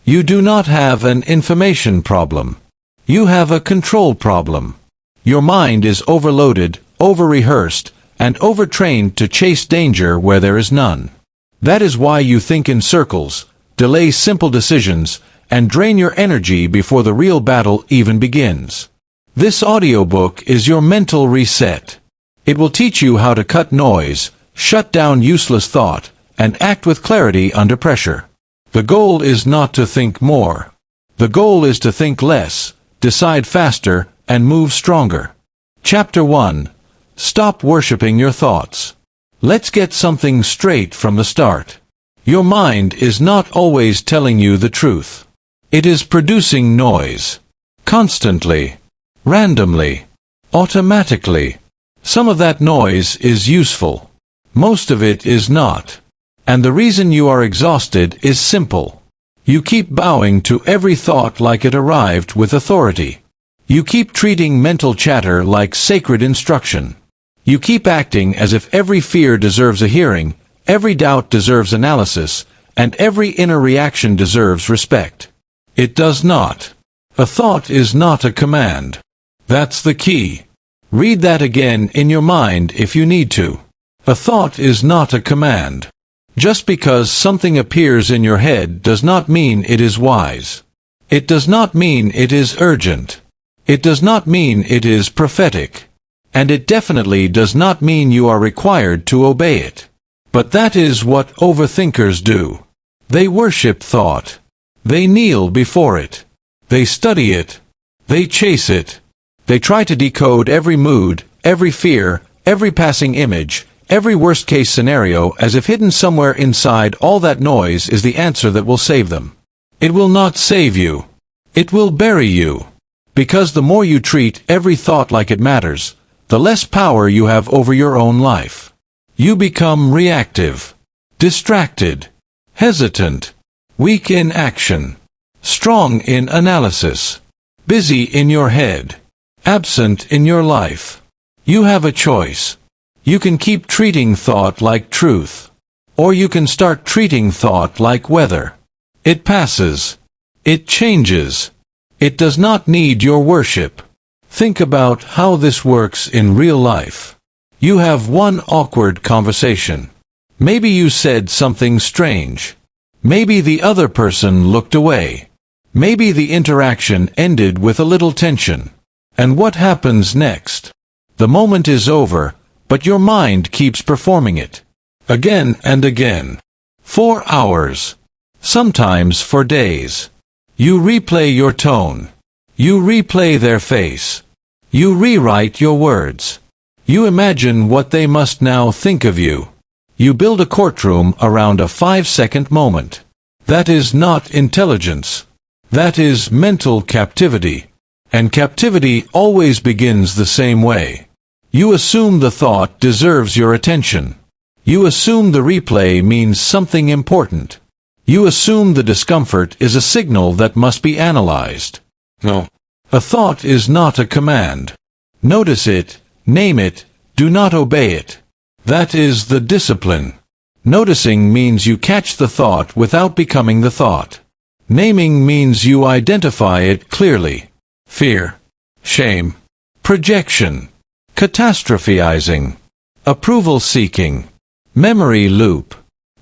You do not have an information problem. You have a control problem. Your mind is overloaded, over-rehearsed, and overtrained to chase danger where there is none. That is why you think in circles, delay simple decisions, and drain your energy before the real battle even begins. This audiobook is your mental reset. It will teach you how to cut noise, shut down useless thought, and act with clarity under pressure. The goal is not to think more. The goal is to think less, decide faster, and move stronger. Chapter 1. Stop worshipping your thoughts. Let's get something straight from the start. Your mind is not always telling you the truth. It is producing noise. Constantly. Randomly. Automatically. Some of that noise is useful. Most of it is not. And the reason you are exhausted is simple. You keep bowing to every thought like it arrived with authority. You keep treating mental chatter like sacred instruction. You keep acting as if every fear deserves a hearing, every doubt deserves analysis, and every inner reaction deserves respect. It does not. A thought is not a command. That's the key. Read that again in your mind if you need to. A thought is not a command. Just because something appears in your head does not mean it is wise. It does not mean it is urgent. It does not mean it is prophetic. And it definitely does not mean you are required to obey it. But that is what overthinkers do. They worship thought. They kneel before it. They study it. They chase it. They try to decode every mood, every fear, every passing image, every worst-case scenario as if hidden somewhere inside all that noise is the answer that will save them. It will not save you. It will bury you. Because the more you treat every thought like it matters, the less power you have over your own life. You become reactive, distracted, hesitant, weak in action, strong in analysis, busy in your head, absent in your life. You have a choice. You can keep treating thought like truth. Or you can start treating thought like weather. It passes. It changes. It does not need your worship. Think about how this works in real life. You have one awkward conversation. Maybe you said something strange. Maybe the other person looked away. Maybe the interaction ended with a little tension. And what happens next? The moment is over, but your mind keeps performing it. Again and again. For hours. Sometimes for days. You replay your tone. You replay their face. You rewrite your words. You imagine what they must now think of you. You build a courtroom around a 5-second moment. That is not intelligence. That is mental captivity. And captivity always begins the same way. You assume the thought deserves your attention. You assume the replay means something important. You assume the discomfort is a signal that must be analyzed. No. A thought is not a command. Notice it, name it, do not obey it. That is the discipline. Noticing means you catch the thought without becoming the thought. Naming means you identify it clearly. Fear, shame, projection, catastrophizing, approval-seeking, memory loop.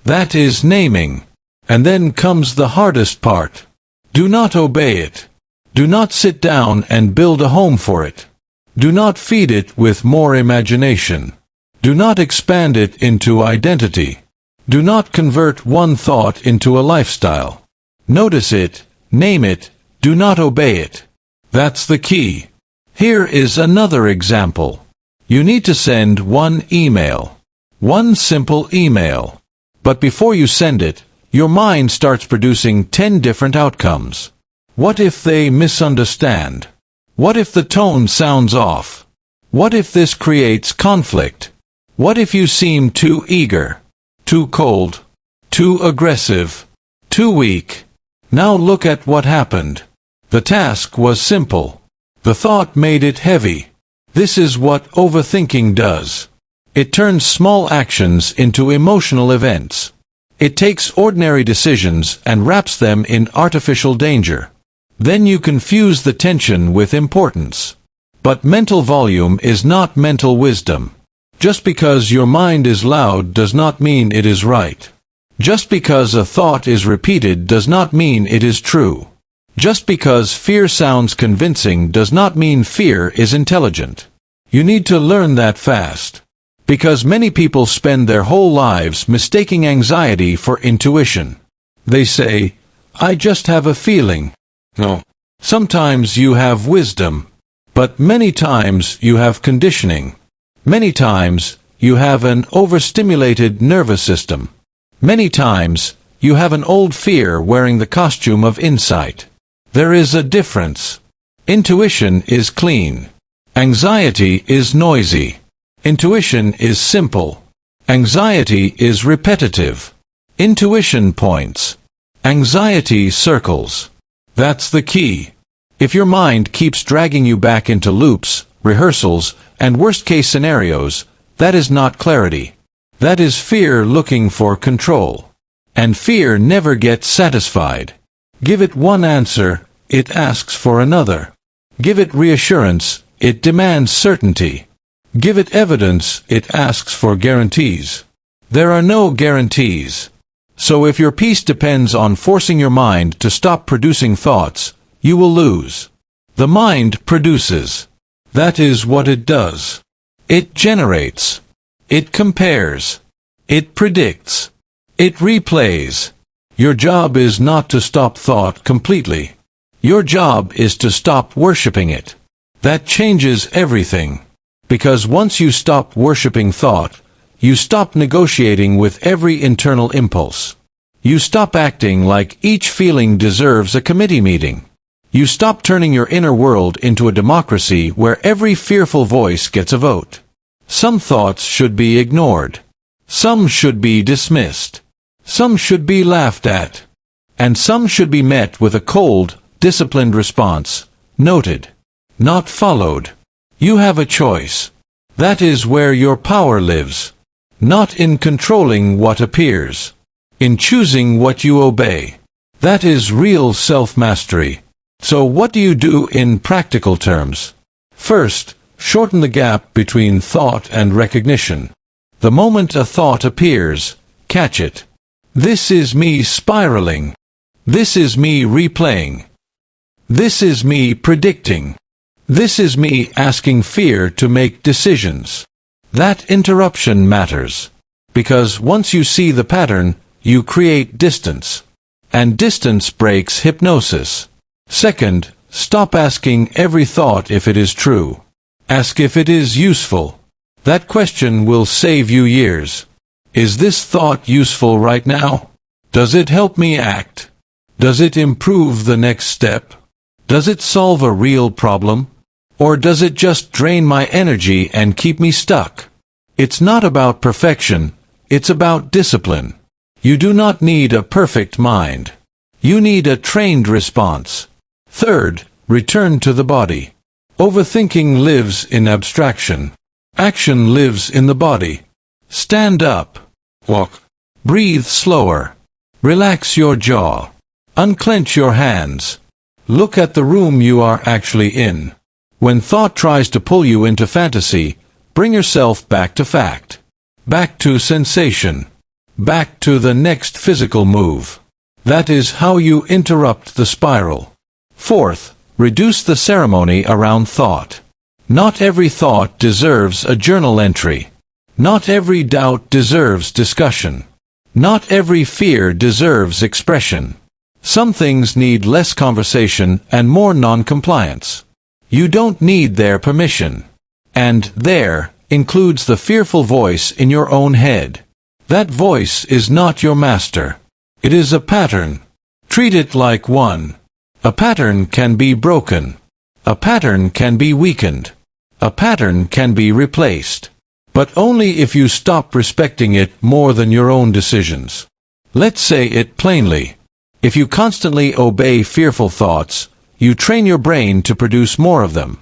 That is naming. And then comes the hardest part. Do not obey it. Do not sit down and build a home for it. Do not feed it with more imagination. Do not expand it into identity. Do not convert one thought into a lifestyle. Notice it, name it, do not obey it. That's the key. Here is another example. You need to send one email. One simple email. But before you send it, your mind starts producing 10 different outcomes. What if they misunderstand? What if the tone sounds off? What if this creates conflict? What if you seem too eager, too cold, too aggressive, too weak? Now look at what happened. The task was simple. The thought made it heavy. This is what overthinking does. It turns small actions into emotional events. It takes ordinary decisions and wraps them in artificial danger. Then you confuse the tension with importance. But mental volume is not mental wisdom. Just because your mind is loud does not mean it is right. Just because a thought is repeated does not mean it is true. Just because fear sounds convincing does not mean fear is intelligent. You need to learn that fast. Because many people spend their whole lives mistaking anxiety for intuition. They say, "I just have a feeling." No. Sometimes you have wisdom. But many times you have conditioning. Many times you have an overstimulated nervous system. Many times you have an old fear wearing the costume of insight. There is a difference. Intuition is clean. Anxiety is noisy. Intuition is simple. Anxiety is repetitive. Intuition points. Anxiety circles. That's the key. If your mind keeps dragging you back into loops, rehearsals, and worst-case scenarios, that is not clarity. That is fear looking for control. And fear never gets satisfied. Give it one answer, it asks for another. Give it reassurance, it demands certainty. Give it evidence, it asks for guarantees. There are no guarantees. So if your peace depends on forcing your mind to stop producing thoughts, you will lose. The mind produces. That is what it does. It generates. It compares. It predicts. It replays. Your job is not to stop thought completely. Your job is to stop worshipping it. That changes everything. Because once you stop worshipping thought, you stop negotiating with every internal impulse. You stop acting like each feeling deserves a committee meeting. You stop turning your inner world into a democracy where every fearful voice gets a vote. Some thoughts should be ignored. Some should be dismissed. Some should be laughed at. And some should be met with a cold, disciplined response, noted, not followed. You have a choice. That is where your power lives. Not in controlling what appears. In choosing what you obey. That is real self-mastery. So what do you do in practical terms? First, shorten the gap between thought and recognition. The moment a thought appears, catch it. This is me spiraling. This is me replaying. This is me predicting. This is me asking fear to make decisions. That interruption matters. Because once you see the pattern, you create distance. And distance breaks hypnosis. Second, stop asking every thought if it is true. Ask if it is useful. That question will save you years. Is this thought useful right now? Does it help me act? Does it improve the next step? Does it solve a real problem? Or does it just drain my energy and keep me stuck? It's not about perfection, it's about discipline. You do not need a perfect mind. You need a trained response. Third, return to the body. Overthinking lives in abstraction. Action lives in the body. Stand up. Walk. Breathe slower. Relax your jaw. Unclench your hands. Look at the room you are actually in. When thought tries to pull you into fantasy, bring yourself back to fact. Back to sensation. Back to the next physical move. That is how you interrupt the spiral. Fourth, reduce the ceremony around thought. Not every thought deserves a journal entry. Not every doubt deserves discussion. Not every fear deserves expression. Some things need less conversation and more non-compliance. You don't need their permission. And there includes the fearful voice in your own head. That voice is not your master. It is a pattern. Treat it like one. A pattern can be broken. A pattern can be weakened. A pattern can be replaced. But only if you stop respecting it more than your own decisions. Let's say it plainly. If you constantly obey fearful thoughts, you train your brain to produce more of them.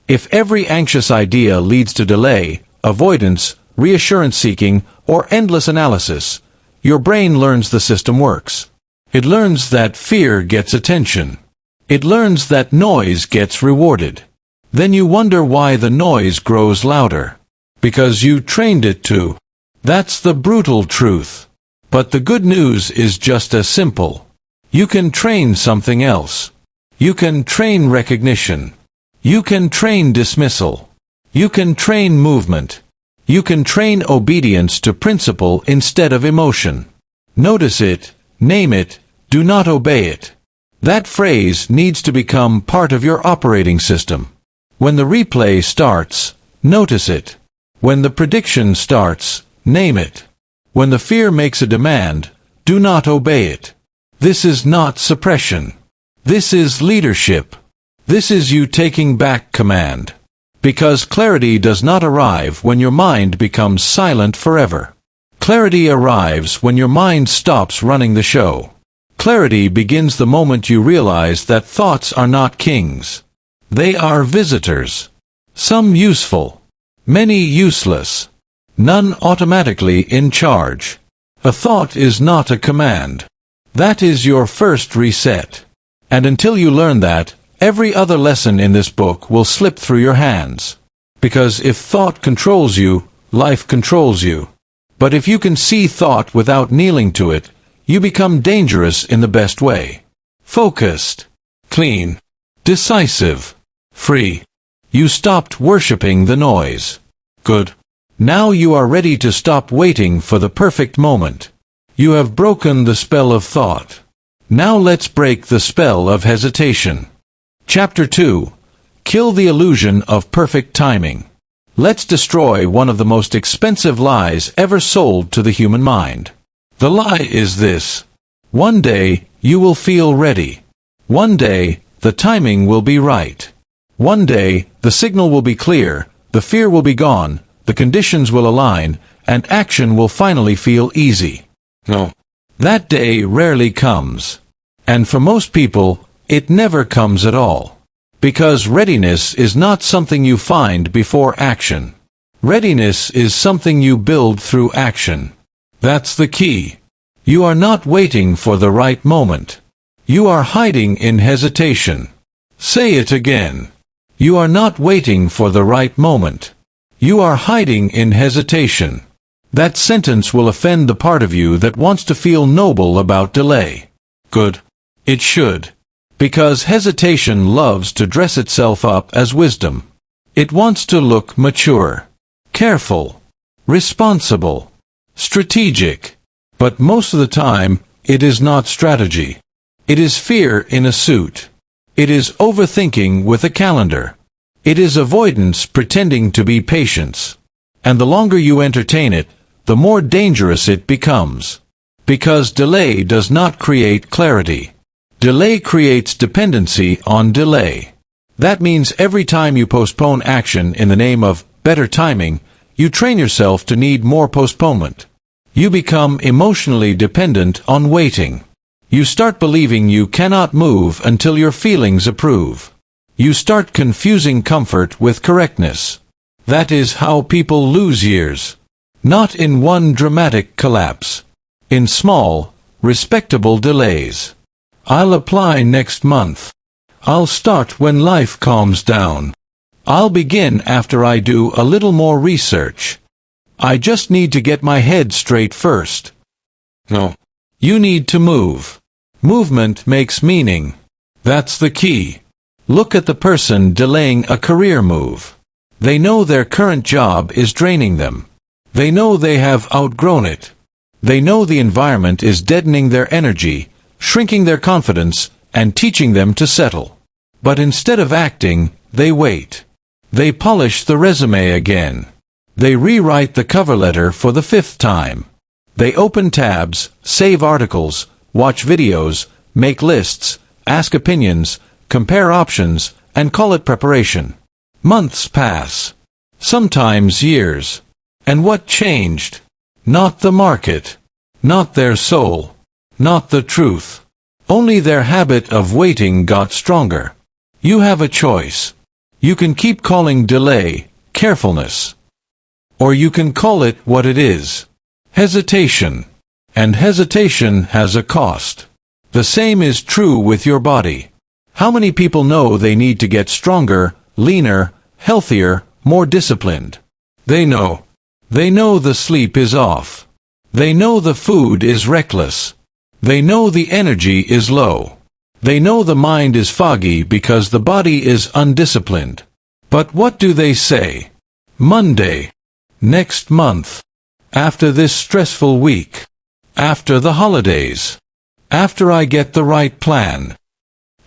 If every anxious idea leads to delay, avoidance, reassurance seeking, or endless analysis, your brain learns the system works. It learns that fear gets attention. It learns that noise gets rewarded. Then you wonder why the noise grows louder. Because you trained it to. That's the brutal truth. But the good news is just as simple. You can train something else. You can train recognition. You can train dismissal. You can train movement. You can train obedience to principle instead of emotion. Notice it, name it, do not obey it. That phrase needs to become part of your operating system. When the replay starts, notice it. When the prediction starts, name it. When the fear makes a demand, do not obey it. This is not suppression. This is leadership. This is you taking back command. Because clarity does not arrive when your mind becomes silent forever. Clarity arrives when your mind stops running the show. Clarity begins the moment you realize that thoughts are not kings. They are visitors. Some useful, many useless, none automatically in charge. A thought is not a command. That is your first reset. And until you learn that, every other lesson in this book will slip through your hands. Because if thought controls you, life controls you. But if you can see thought without kneeling to it, you become dangerous in the best way. Focused, clean, decisive, free. You stopped worshipping the noise. Good. Now you are ready to stop waiting for the perfect moment. You have broken the spell of thought. Now let's break the spell of hesitation. Chapter 2. Kill the illusion of perfect timing. Let's destroy one of the most expensive lies ever sold to the human mind. The lie is this. One day, you will feel ready. One day, the timing will be right. One day, the signal will be clear, the fear will be gone, the conditions will align, and action will finally feel easy. No. That day rarely comes. And for most people, it never comes at all. Because readiness is not something you find before action. Readiness is something you build through action. That's the key. You are not waiting for the right moment. You are hiding in hesitation. Say it again. You are not waiting for the right moment. You are hiding in hesitation. That sentence will offend the part of you that wants to feel noble about delay. Good. It should. Because hesitation loves to dress itself up as wisdom. It wants to look mature, careful, responsible, strategic. But most of the time, it is not strategy. It is fear in a suit. It is overthinking with a calendar. It is avoidance pretending to be patience. And the longer you entertain it, the more dangerous it becomes. Because delay does not create clarity. Delay creates dependency on delay. That means every time you postpone action in the name of better timing, you train yourself to need more postponement. You become emotionally dependent on waiting. You start believing you cannot move until your feelings approve. You start confusing comfort with correctness. That is how people lose years. Not in one dramatic collapse. In small, respectable delays. I'll apply next month. I'll start when life calms down. I'll begin after I do a little more research. I just need to get my head straight first. No. You need to move. Movement makes meaning. That's the key. Look at the person delaying a career move. They know their current job is draining them. They know they have outgrown it. They know the environment is deadening their energy, shrinking their confidence, and teaching them to settle. But instead of acting, they wait. They polish the resume again. They rewrite the cover letter for the 5th time. They open tabs, save articles, watch videos, make lists, ask opinions, compare options, and call it preparation. Months pass. Sometimes years. And what changed? Not the market. Not their soul. Not the truth. Only their habit of waiting got stronger. You have a choice. You can keep calling delay carefulness. Or you can call it what it is. Hesitation. And hesitation has a cost. The same is true with your body. How many people know they need to get stronger, leaner, healthier, more disciplined? They know. They know the sleep is off. They know the food is reckless. They know the energy is low. They know the mind is foggy because the body is undisciplined. But what do they say? Monday. Next month. After this stressful week. After the holidays. After I get the right plan.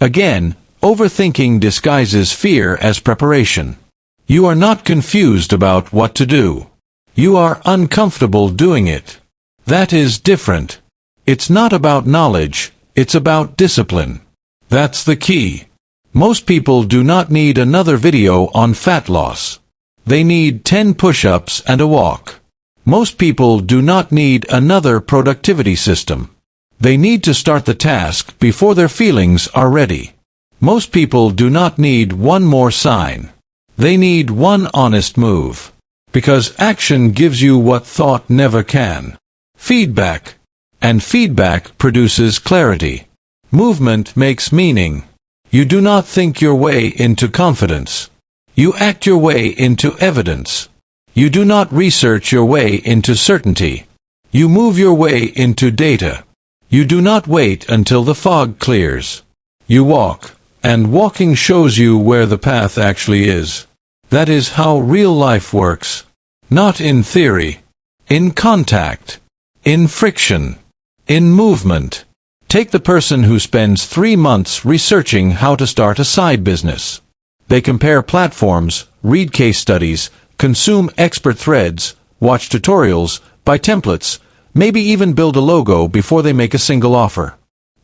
Again, overthinking disguises fear as preparation. You are not confused about what to do. You are uncomfortable doing it. That is different. It's not about knowledge, it's about discipline. That's the key. Most people do not need another video on fat loss. They need 10 push-ups and a walk. Most people do not need another productivity system. They need to start the task before their feelings are ready. Most people do not need one more sign. They need one honest move. Because action gives you what thought never can. Feedback. And feedback produces clarity. Movement makes meaning. You do not think your way into confidence. You act your way into evidence. You do not research your way into certainty. You move your way into data. You do not wait until the fog clears. You walk, and walking shows you where the path actually is. That is how real life works. Not in theory. In contact. In friction. In movement. Take the person who spends 3 months researching how to start a side business. They compare platforms, read case studies, consume expert threads, watch tutorials, buy templates, maybe even build a logo before they make a single offer.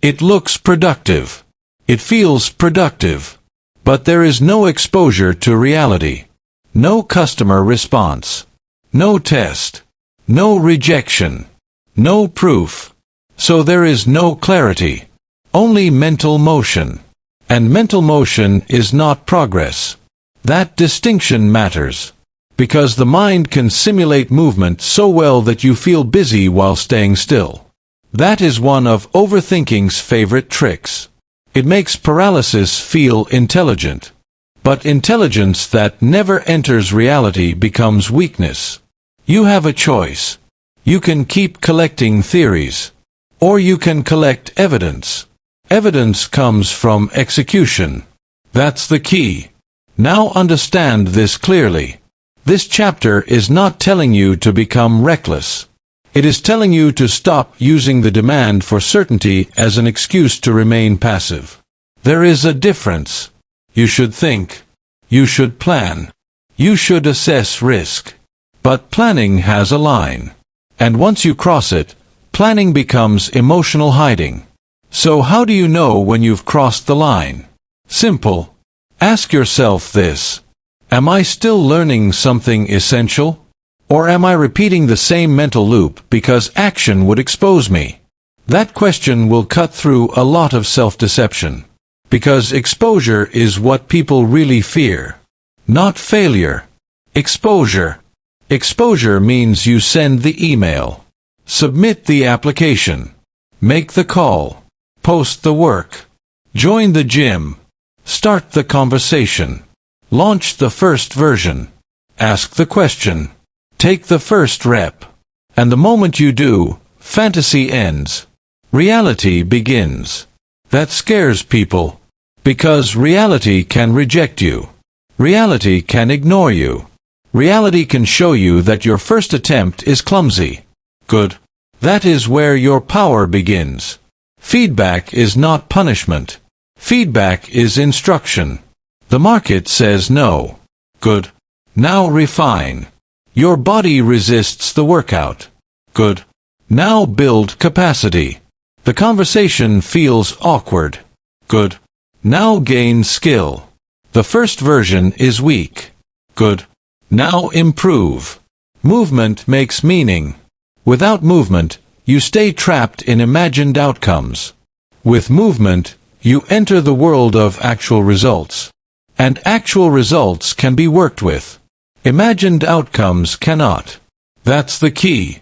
It looks productive. It feels productive. But there is no exposure to reality. No customer response. No test. No rejection. No proof. So there is no clarity. Only mental motion. And mental motion is not progress. That distinction matters. Because the mind can simulate movement so well that you feel busy while staying still. That is one of overthinking's favorite tricks. It makes paralysis feel intelligent. But intelligence that never enters reality becomes weakness. You have a choice. You can keep collecting theories. Or you can collect evidence. Evidence comes from execution. That's the key. Now understand this clearly. This chapter is not telling you to become reckless. It is telling you to stop using the demand for certainty as an excuse to remain passive. There is a difference. You should think. You should plan. You should assess risk. But planning has a line. And once you cross it, planning becomes emotional hiding. So how do you know when you've crossed the line? Simple. Ask yourself this. Am I still learning something essential? Or am I repeating the same mental loop because action would expose me? That question will cut through a lot of self-deception. Because exposure is what people really fear. Not failure. Exposure. Exposure means you send the email. Submit the application. Make the call. Post the work. Join the gym. Start the conversation. Launch the first version. Ask the question. Take the first rep. And the moment you do, fantasy ends. Reality begins. That scares people. Because reality can reject you. Reality can ignore you. Reality can show you that your first attempt is clumsy. Good. That is where your power begins. Feedback is not punishment. Feedback is instruction. The market says no. Good. Now refine. Your body resists the workout. Good. Now build capacity. The conversation feels awkward. Good. Now gain skill. The first version is weak. Good. Now improve. Movement makes meaning. Without movement, you stay trapped in imagined outcomes. With movement, you enter the world of actual results. And actual results can be worked with. Imagined outcomes cannot. That's the key.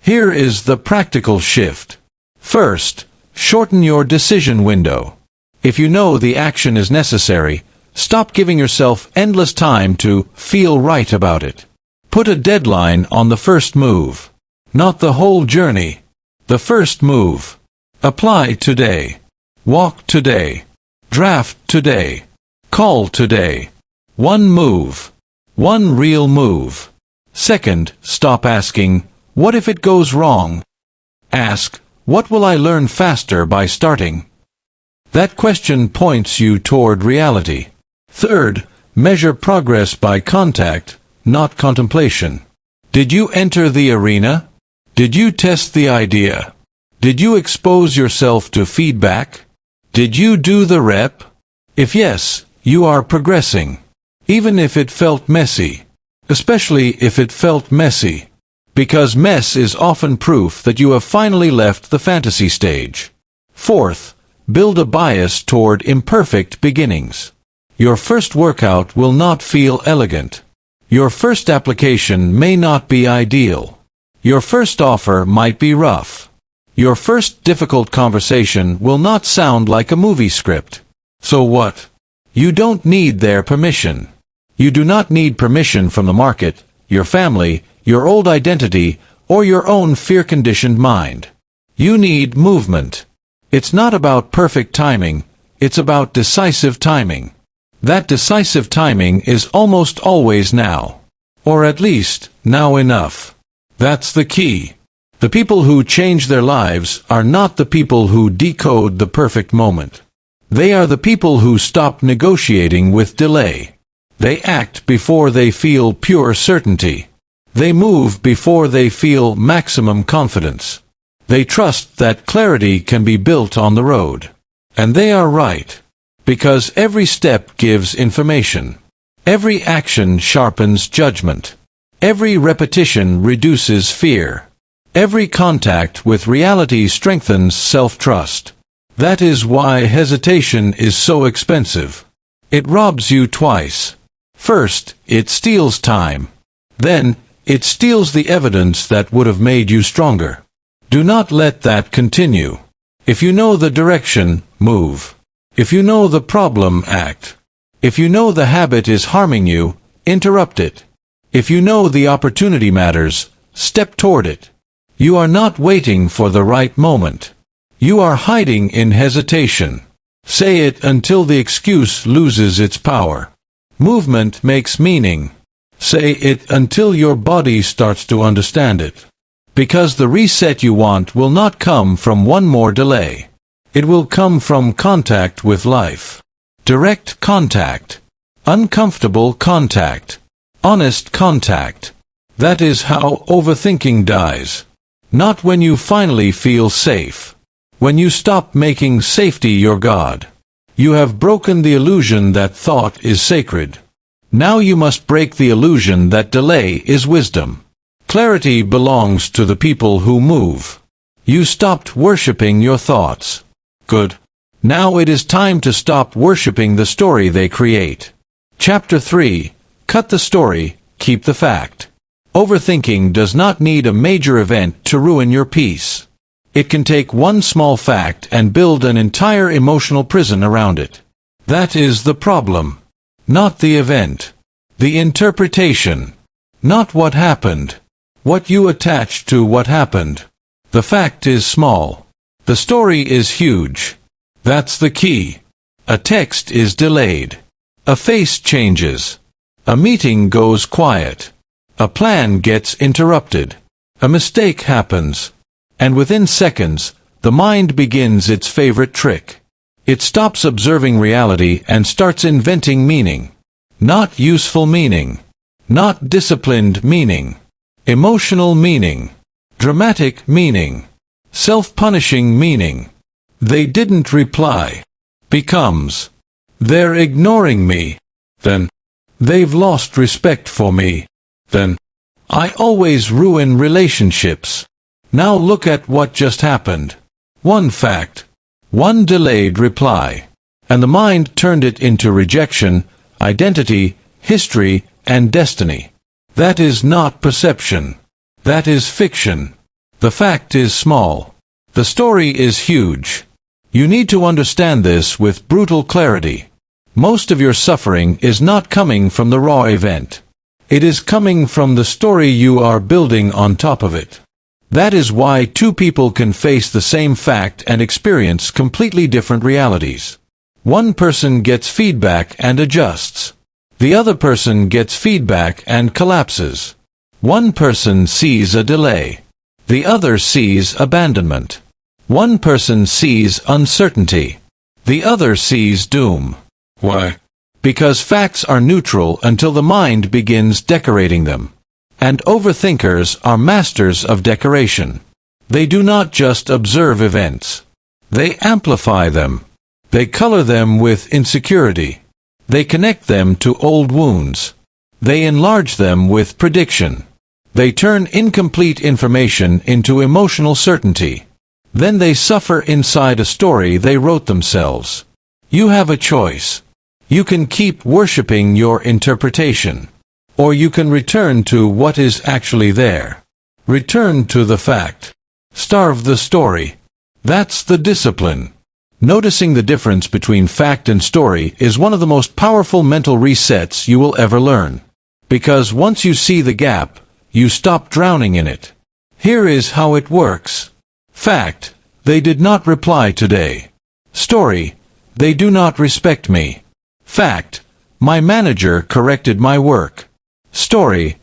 Here is the practical shift. First, shorten your decision window. If you know the action is necessary, stop giving yourself endless time to feel right about it. Put a deadline on the first move. Not the whole journey. The first move. Apply today. Walk today. Draft today. Call today. One move. One real move. Second, stop asking, what if it goes wrong? Ask, what will I learn faster by starting? That question points you toward reality. Third, measure progress by contact, not contemplation. Did you enter the arena? Did you test the idea? Did you expose yourself to feedback? Did you do the rep? If yes, you are progressing. Even if it felt messy. Especially if it felt messy. Because mess is often proof that you have finally left the fantasy stage. Fourth, build a bias toward imperfect beginnings. Your first workout will not feel elegant. Your first application may not be ideal. Your first offer might be rough. Your first difficult conversation will not sound like a movie script. So what? You don't need their permission. You do not need permission from the market, your family, your old identity, or your own fear-conditioned mind. You need movement. It's not about perfect timing, it's about decisive timing. That decisive timing is almost always now. Or at least, now enough. That's the key. The people who change their lives are not the people who decode the perfect moment. They are the people who stop negotiating with delay. They act before they feel pure certainty. They move before they feel maximum confidence. They trust that clarity can be built on the road. And they are right. Because every step gives information. Every action sharpens judgment. Every repetition reduces fear. Every contact with reality strengthens self-trust. That is why hesitation is so expensive. It robs you twice. First, it steals time. Then, it steals the evidence that would have made you stronger. Do not let that continue. If you know the direction, move. If you know the problem, act. If you know the habit is harming you, interrupt it. If you know the opportunity matters, step toward it. You are not waiting for the right moment. You are hiding in hesitation. Say it until the excuse loses its power. Movement makes meaning. Say it until your body starts to understand it. Because the reset you want will not come from one more delay. It will come from contact with life. Direct contact. Uncomfortable contact. Honest contact. That is how overthinking dies. Not when you finally feel safe. When you stop making safety your God. You have broken the illusion that thought is sacred. Now you must break the illusion that delay is wisdom. Clarity belongs to the people who move. You stopped worshipping your thoughts. Good. Now it is time to stop worshipping the story they create. Chapter 3. Cut the story, keep the fact. Overthinking does not need a major event to ruin your peace. It can take one small fact and build an entire emotional prison around it. That is the problem. Not the event. The interpretation. Not what happened. What you attach to what happened. The fact is small. The story is huge. That's the key. A text is delayed. A face changes. A meeting goes quiet. A plan gets interrupted. A mistake happens. And within seconds, the mind begins its favorite trick. It stops observing reality and starts inventing meaning. Not useful meaning. Not disciplined meaning. Emotional meaning. Dramatic meaning. Self-punishing meaning. They didn't reply. Becomes. They're ignoring me. Then. They've lost respect for me. Then. I always ruin relationships. Now look at what just happened. One fact. One delayed reply. And the mind turned it into rejection, identity, history, and destiny. That is not perception. That is fiction. The fact is small. The story is huge. You need to understand this with brutal clarity. Most of your suffering is not coming from the raw event. It is coming from the story you are building on top of it. That is why two people can face the same fact and experience completely different realities. One person gets feedback and adjusts. The other person gets feedback and collapses. One person sees a delay. The other sees abandonment. One person sees uncertainty. The other sees doom. Why? Because facts are neutral until the mind begins decorating them. And overthinkers are masters of decoration. They do not just observe events. They amplify them. They color them with insecurity. They connect them to old wounds. They enlarge them with prediction. They turn incomplete information into emotional certainty. Then they suffer inside a story they wrote themselves. You have a choice. You can keep worshipping your interpretation. Or you can return to what is actually there. Return to the fact. Starve the story. That's the discipline. Noticing the difference between fact and story is one of the most powerful mental resets you will ever learn. Because once you see the gap, you stop drowning in it. Here is how it works. Fact: they did not reply today. Story: they do not respect me. Fact: my manager corrected my work. Story: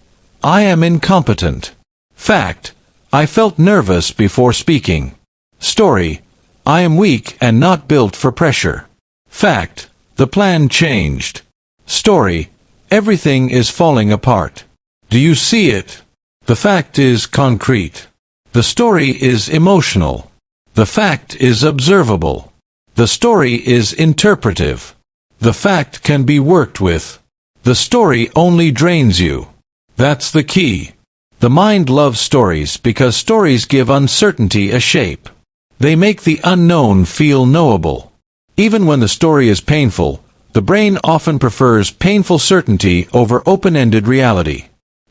I am incompetent. Fact: I felt nervous before speaking. Story: I am weak and not built for pressure. Fact: the plan changed. Story: everything is falling apart. Do you see it? The fact is concrete. The story is emotional. The fact is observable. The story is interpretive. The fact can be worked with. The story only drains you. That's the key. The mind loves stories because stories give uncertainty a shape. They make the unknown feel knowable. Even when the story is painful, the brain often prefers painful certainty over open-ended reality.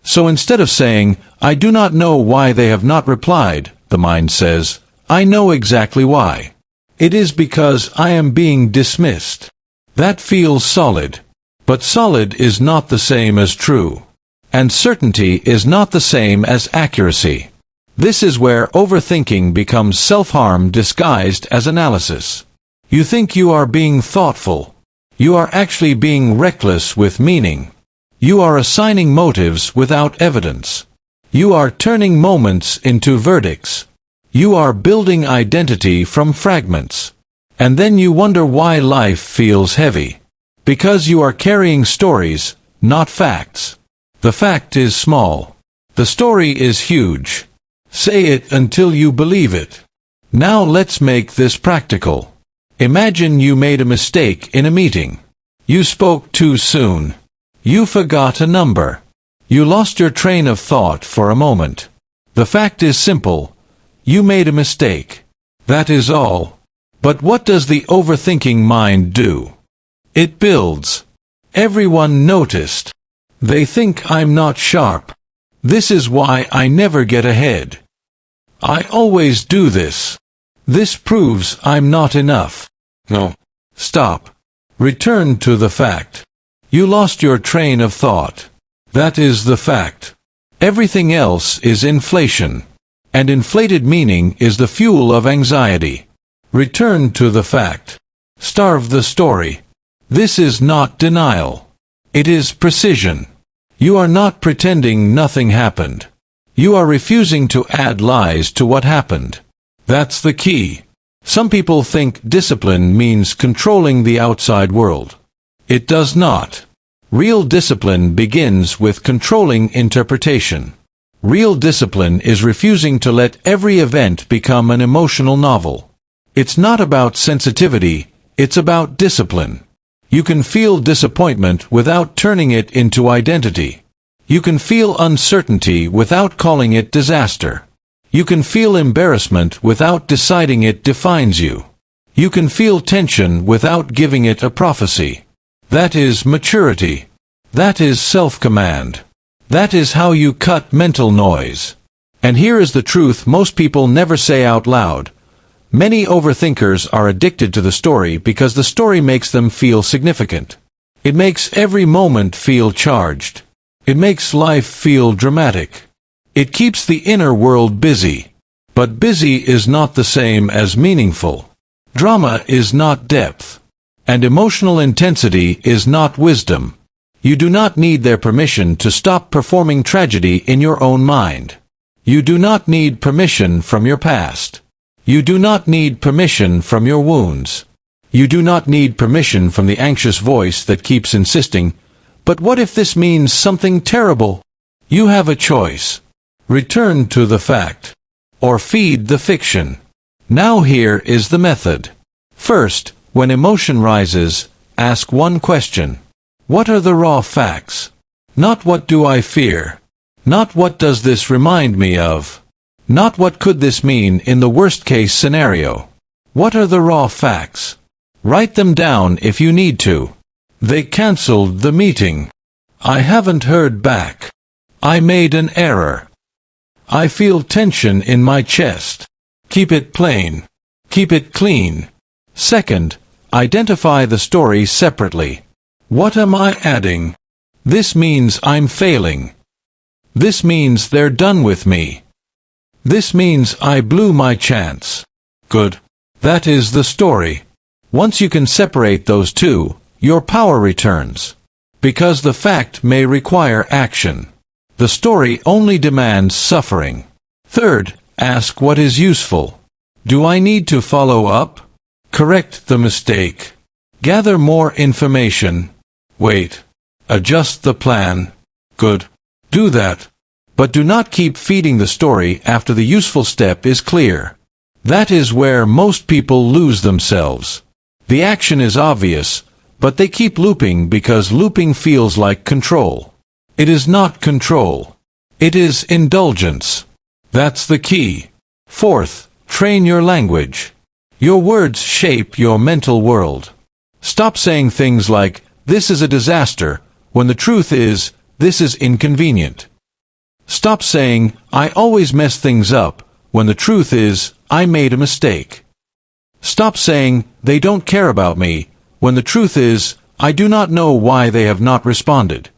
So instead of saying, I do not know why they have not replied, the mind says, I know exactly why. It is because I am being dismissed. That feels solid. But solid is not the same as true. And certainty is not the same as accuracy. This is where overthinking becomes self-harm disguised as analysis. You think you are being thoughtful. You are actually being reckless with meaning. You are assigning motives without evidence. You are turning moments into verdicts. You are building identity from fragments. And then you wonder why life feels heavy. Because you are carrying stories, not facts. The fact is small. The story is huge. Say it until you believe it. Now let's make this practical. Imagine you made a mistake in a meeting. You spoke too soon. You forgot a number. You lost your train of thought for a moment. The fact is simple. You made a mistake. That is all. But what does the overthinking mind do? It builds. Everyone noticed. They think I'm not sharp. This is why I never get ahead. I always do this. This proves I'm not enough. No. Stop. Return to the fact. You lost your train of thought. That is the fact. Everything else is inflation. And inflated meaning is the fuel of anxiety. Return to the fact. Starve the story. This is not denial. It is precision. You are not pretending nothing happened. You are refusing to add lies to what happened. That's the key. Some people think discipline means controlling the outside world. It does not. Real discipline begins with controlling interpretation. Real discipline is refusing to let every event become an emotional novel. It's not about sensitivity, it's about discipline. You can feel disappointment without turning it into identity. You can feel uncertainty without calling it disaster. You can feel embarrassment without deciding it defines you. You can feel tension without giving it a prophecy. That is maturity. That is self-command. That is how you cut mental noise. And here is the truth most people never say out loud. Many overthinkers are addicted to the story because the story makes them feel significant. It makes every moment feel charged. It makes life feel dramatic. It keeps the inner world busy. But busy is not the same as meaningful. Drama is not depth. And emotional intensity is not wisdom. You do not need their permission to stop performing tragedy in your own mind. You do not need permission from your past. You do not need permission from your wounds. You do not need permission from the anxious voice that keeps insisting, "But what if this means something terrible?" You have a choice. Return to the fact. Or feed the fiction. Now here is the method. First, when emotion rises, ask one question. What are the raw facts? Not what do I fear? Not what does this remind me of? Not what could this mean in the worst-case scenario? What are the raw facts? Write them down if you need to. They cancelled the meeting. I haven't heard back. I made an error. I feel tension in my chest. Keep it plain. Keep it clean. Second, identify the story separately. What am I adding? This means I'm failing. This means they're done with me. This means I blew my chance. Good. That is the story. Once you can separate those two, your power returns. Because the fact may require action. The story only demands suffering. Third, ask what is useful. Do I need to follow up? Correct the mistake. Gather more information. Wait. Adjust the plan. Good. Do that. But do not keep feeding the story after the useful step is clear. That is where most people lose themselves. The action is obvious, but they keep looping because looping feels like control. It is not control. It is indulgence. That's the key. Fourth, train your language. Your words shape your mental world. Stop saying things like, "This is a disaster," when the truth is, "This is inconvenient." Stop saying, "I always mess things up," when the truth is, "I made a mistake." Stop saying, "They don't care about me," when the truth is, "I do not know why they have not responded."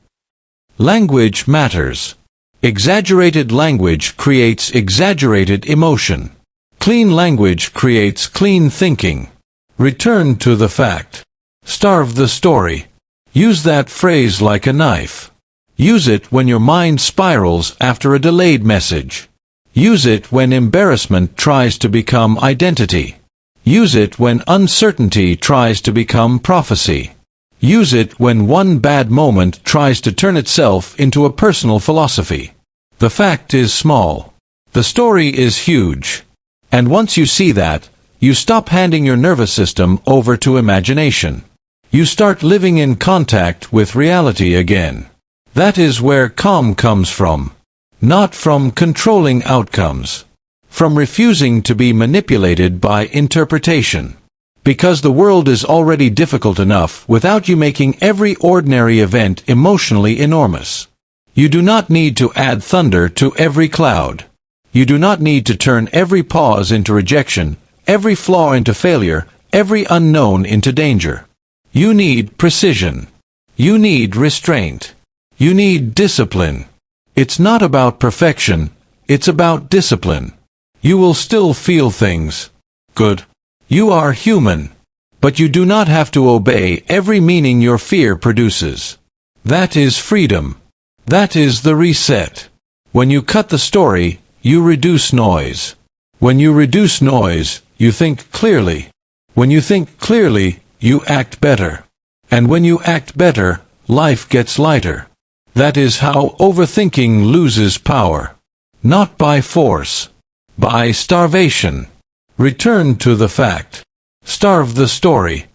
Language matters. Exaggerated language creates exaggerated emotion. Clean language creates clean thinking. Return to the fact. Starve the story. Use that phrase like a knife. Use it when your mind spirals after a delayed message. Use it when embarrassment tries to become identity. Use it when uncertainty tries to become prophecy. Use it when one bad moment tries to turn itself into a personal philosophy. The fact is small. The story is huge. And once you see that, you stop handing your nervous system over to imagination. You start living in contact with reality again. That is where calm comes from. Not from controlling outcomes. From refusing to be manipulated by interpretation. Because the world is already difficult enough without you making every ordinary event emotionally enormous. You do not need to add thunder to every cloud. You do not need to turn every pause into rejection, every flaw into failure, every unknown into danger. You need precision. You need restraint. You need discipline. It's not about perfection, it's about discipline. You will still feel things. Good. You are human. But you do not have to obey every meaning your fear produces. That is freedom. That is the reset. When you cut the story, you reduce noise. When you reduce noise, you think clearly. When you think clearly, you act better. And when you act better, life gets lighter. That is how overthinking loses power. Not by force. By starvation. Return to the fact. Starve the story.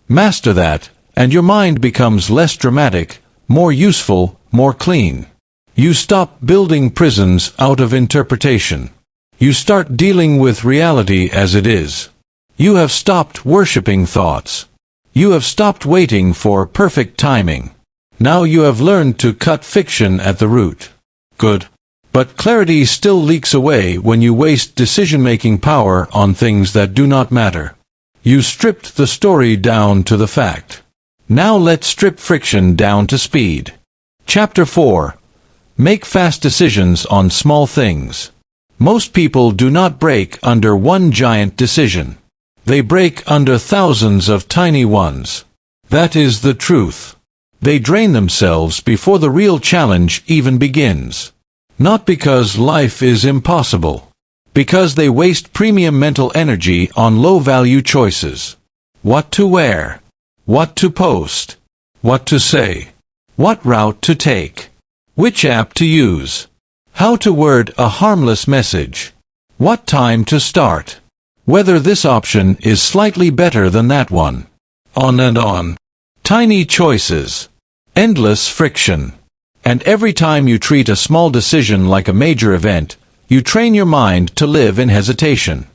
Master that, and your mind becomes less dramatic, more useful, more clean. You stop building prisons out of interpretation. You start dealing with reality as it is. You have stopped worshipping thoughts. You have stopped waiting for perfect timing. Now you have learned to cut fiction at the root. Good. But clarity still leaks away when you waste decision-making power on things that do not matter. You stripped the story down to the fact. Now let's strip friction down to speed. Chapter 4. Make fast decisions on small things. Most people do not break under one giant decision. They break under thousands of tiny ones. That is the truth. They drain themselves before the real challenge even begins. Not because life is impossible. Because they waste premium mental energy on low-value choices. What to wear. What to post. What to say. What route to take. Which app to use. How to word a harmless message. What time to start. Whether this option is slightly better than that one. On and on. Tiny choices. Endless friction. And every time you treat a small decision like a major event, you train your mind to live in hesitation.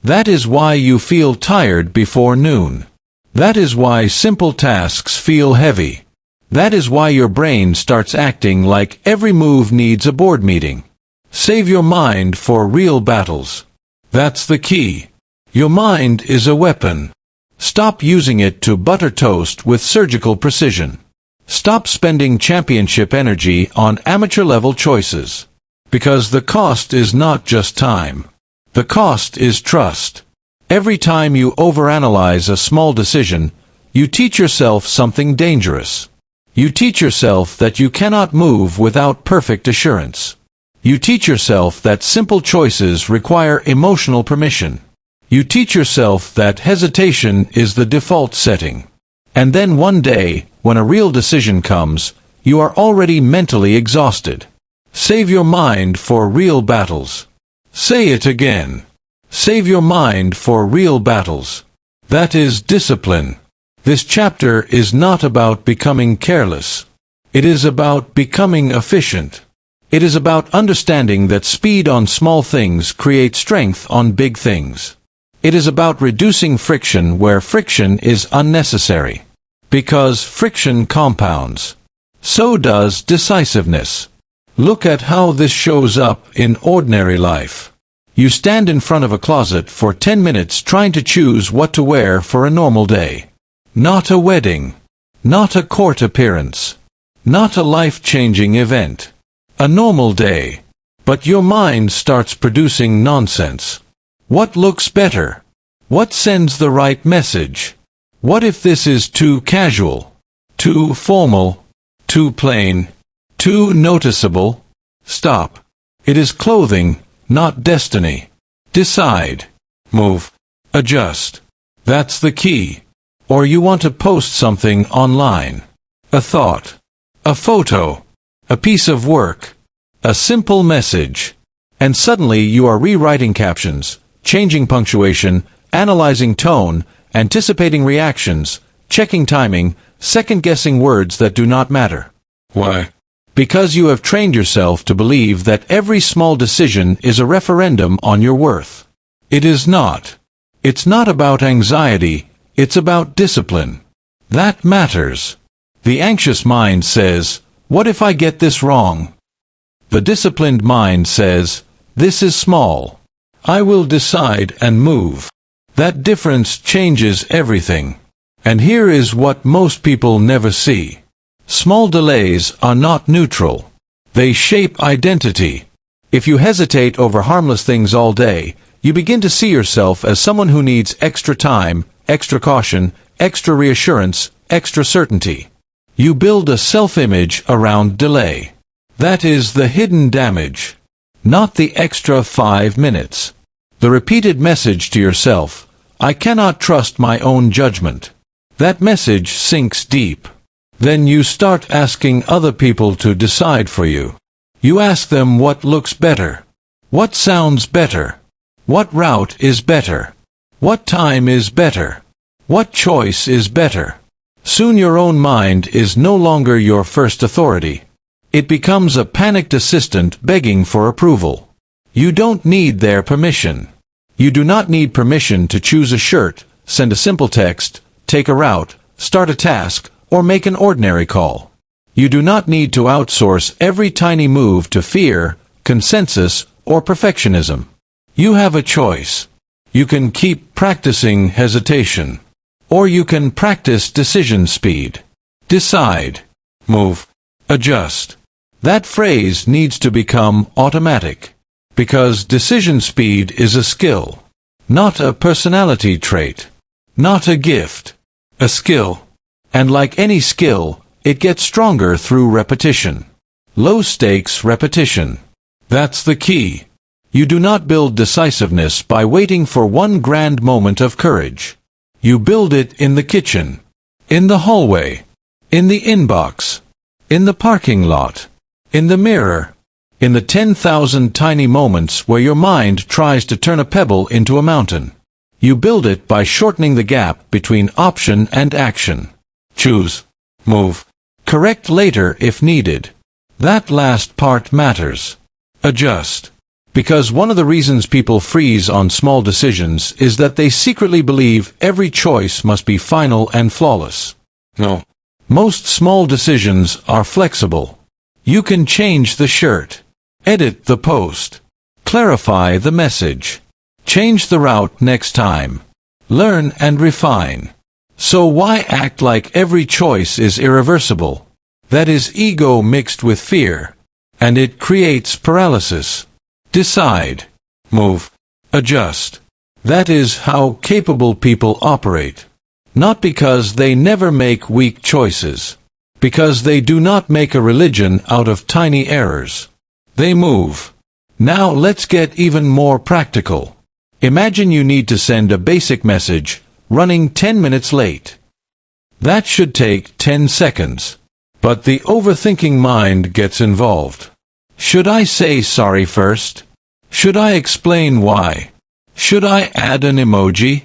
That is why you feel tired before noon. That is why simple tasks feel heavy. That is why your brain starts acting like every move needs a board meeting. Save your mind for real battles. That's the key. Your mind is a weapon. Stop using it to butter toast with surgical precision. Stop spending championship energy on amateur-level choices. Because the cost is not just time. The cost is trust. Every time you overanalyze a small decision, you teach yourself something dangerous. You teach yourself that you cannot move without perfect assurance. You teach yourself that simple choices require emotional permission. You teach yourself that hesitation is the default setting. And then one day, when a real decision comes, you are already mentally exhausted. Save your mind for real battles. Say it again. Save your mind for real battles. That is discipline. This chapter is not about becoming careless. It is about becoming efficient. It is about understanding that speed on small things creates strength on big things. It is about reducing friction where friction is unnecessary. Because friction compounds. So does decisiveness. Look at how this shows up in ordinary life. You stand in front of a closet for 10 minutes trying to choose what to wear for a normal day. Not a wedding. Not a court appearance. Not a life-changing event. A normal day. But your mind starts producing nonsense. What looks better? What sends the right message? What if this is too casual? Too formal? Too plain? Too noticeable? Stop. It is clothing, not destiny. Decide. Move. Adjust. That's the key. Or you want to post something online. A thought. A photo. A piece of work. A simple message. And suddenly you are rewriting captions, changing punctuation, analyzing tone, anticipating reactions, checking timing, second-guessing words that do not matter. Why? Because you have trained yourself to believe that every small decision is a referendum on your worth. It is not. It's not about anxiety, it's about discipline. That matters. The anxious mind says, "What if I get this wrong?" The disciplined mind says, "This is small. I will decide and move." That difference changes everything. And here is what most people never see. Small delays are not neutral. They shape identity. If you hesitate over harmless things all day, you begin to see yourself as someone who needs extra time, extra caution, extra reassurance, extra certainty. You build a self-image around delay. That is the hidden damage. Not the extra 5 minutes. The repeated message to yourself, "I cannot trust my own judgment." That message sinks deep. Then you start asking other people to decide for you. You ask them what looks better. What sounds better? What route is better? What time is better? What choice is better? Soon your own mind is no longer your first authority. It becomes a panicked assistant begging for approval. You don't need their permission. You do not need permission to choose a shirt, send a simple text, take a route, start a task, or make an ordinary call. You do not need to outsource every tiny move to fear, consensus, or perfectionism. You have a choice. You can keep practicing hesitation, or you can practice decision speed. Decide, move, adjust. That phrase needs to become automatic, because decision speed is a skill, not a personality trait, not a gift, a skill. And like any skill, it gets stronger through repetition. Low-stakes repetition. That's the key. You do not build decisiveness by waiting for one grand moment of courage. You build it in the kitchen, in the hallway, in the inbox, in the parking lot, in the mirror, in the 10,000 tiny moments where your mind tries to turn a pebble into a mountain. You build it by shortening the gap between option and action. Choose, move, correct later if needed. That last part matters. Adjust. Because one of the reasons people freeze on small decisions is that they secretly believe every choice must be final and flawless. No. Most small decisions are flexible. You can change the shirt, edit the post, clarify the message, change the route next time, learn and refine. So why act like every choice is irreversible? That is ego mixed with fear, and it creates paralysis. Decide, move, adjust. That is how capable people operate. Not because they never make weak choices, because they do not make a religion out of tiny errors. They move. Now let's get even more practical. Imagine you need to send a basic message, running 10 minutes late. That should take 10 seconds. But the overthinking mind gets involved. Should I say sorry first? Should I explain why? Should I add an emoji?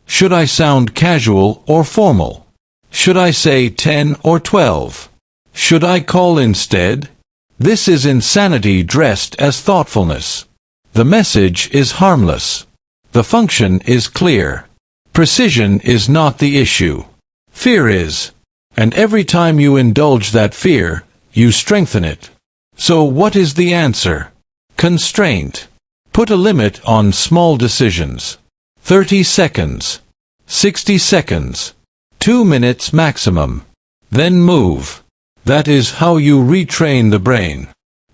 Should I sound casual or formal? Should I say 10 or 12? Should I call instead? This is insanity dressed as thoughtfulness. The message is harmless. The function is clear. Precision is not the issue. Fear is. And every time you indulge that fear, you strengthen it. So what is the answer? Constraint. Put a limit on small decisions. 30 seconds. 60 seconds. 2 minutes maximum. Then move. That is how you retrain the brain.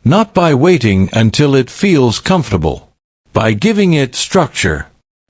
Not by waiting until it feels comfortable. By giving it structure.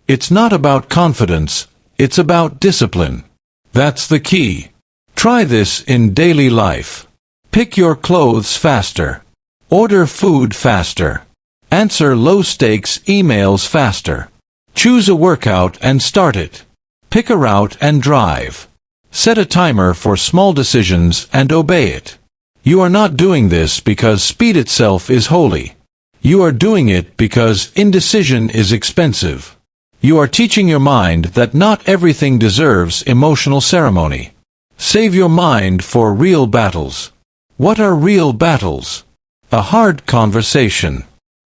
It's not about confidence, it's about discipline. That's the key. Try this in daily life. Pick your clothes faster. Order food faster. Answer low-stakes emails faster. Choose a workout and start it. Pick a route and drive. Set a timer for small decisions and obey it. You are not doing this because speed itself is holy. You are doing it because indecision is expensive. You are teaching your mind that not everything deserves emotional ceremony. Save your mind for real battles. What are real battles? A hard conversation.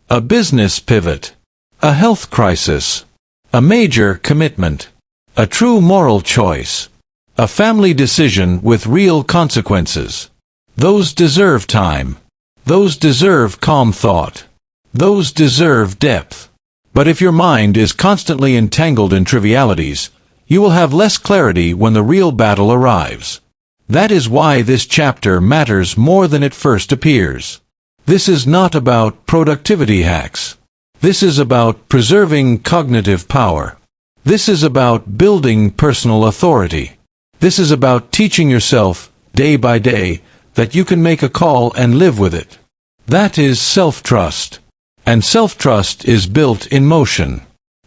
A business pivot. A health crisis. A major commitment. A true moral choice. A family decision with real consequences. Those deserve time. Those deserve calm thought. Those deserve depth. But if your mind is constantly entangled in trivialities, you will have less clarity when the real battle arrives. That is why this chapter matters more than it first appears. This is not about productivity hacks. This is about preserving cognitive power. This is about building personal authority. This is about teaching yourself, day by day, that you can make a call and live with it. That is self-trust. And self-trust is built in motion.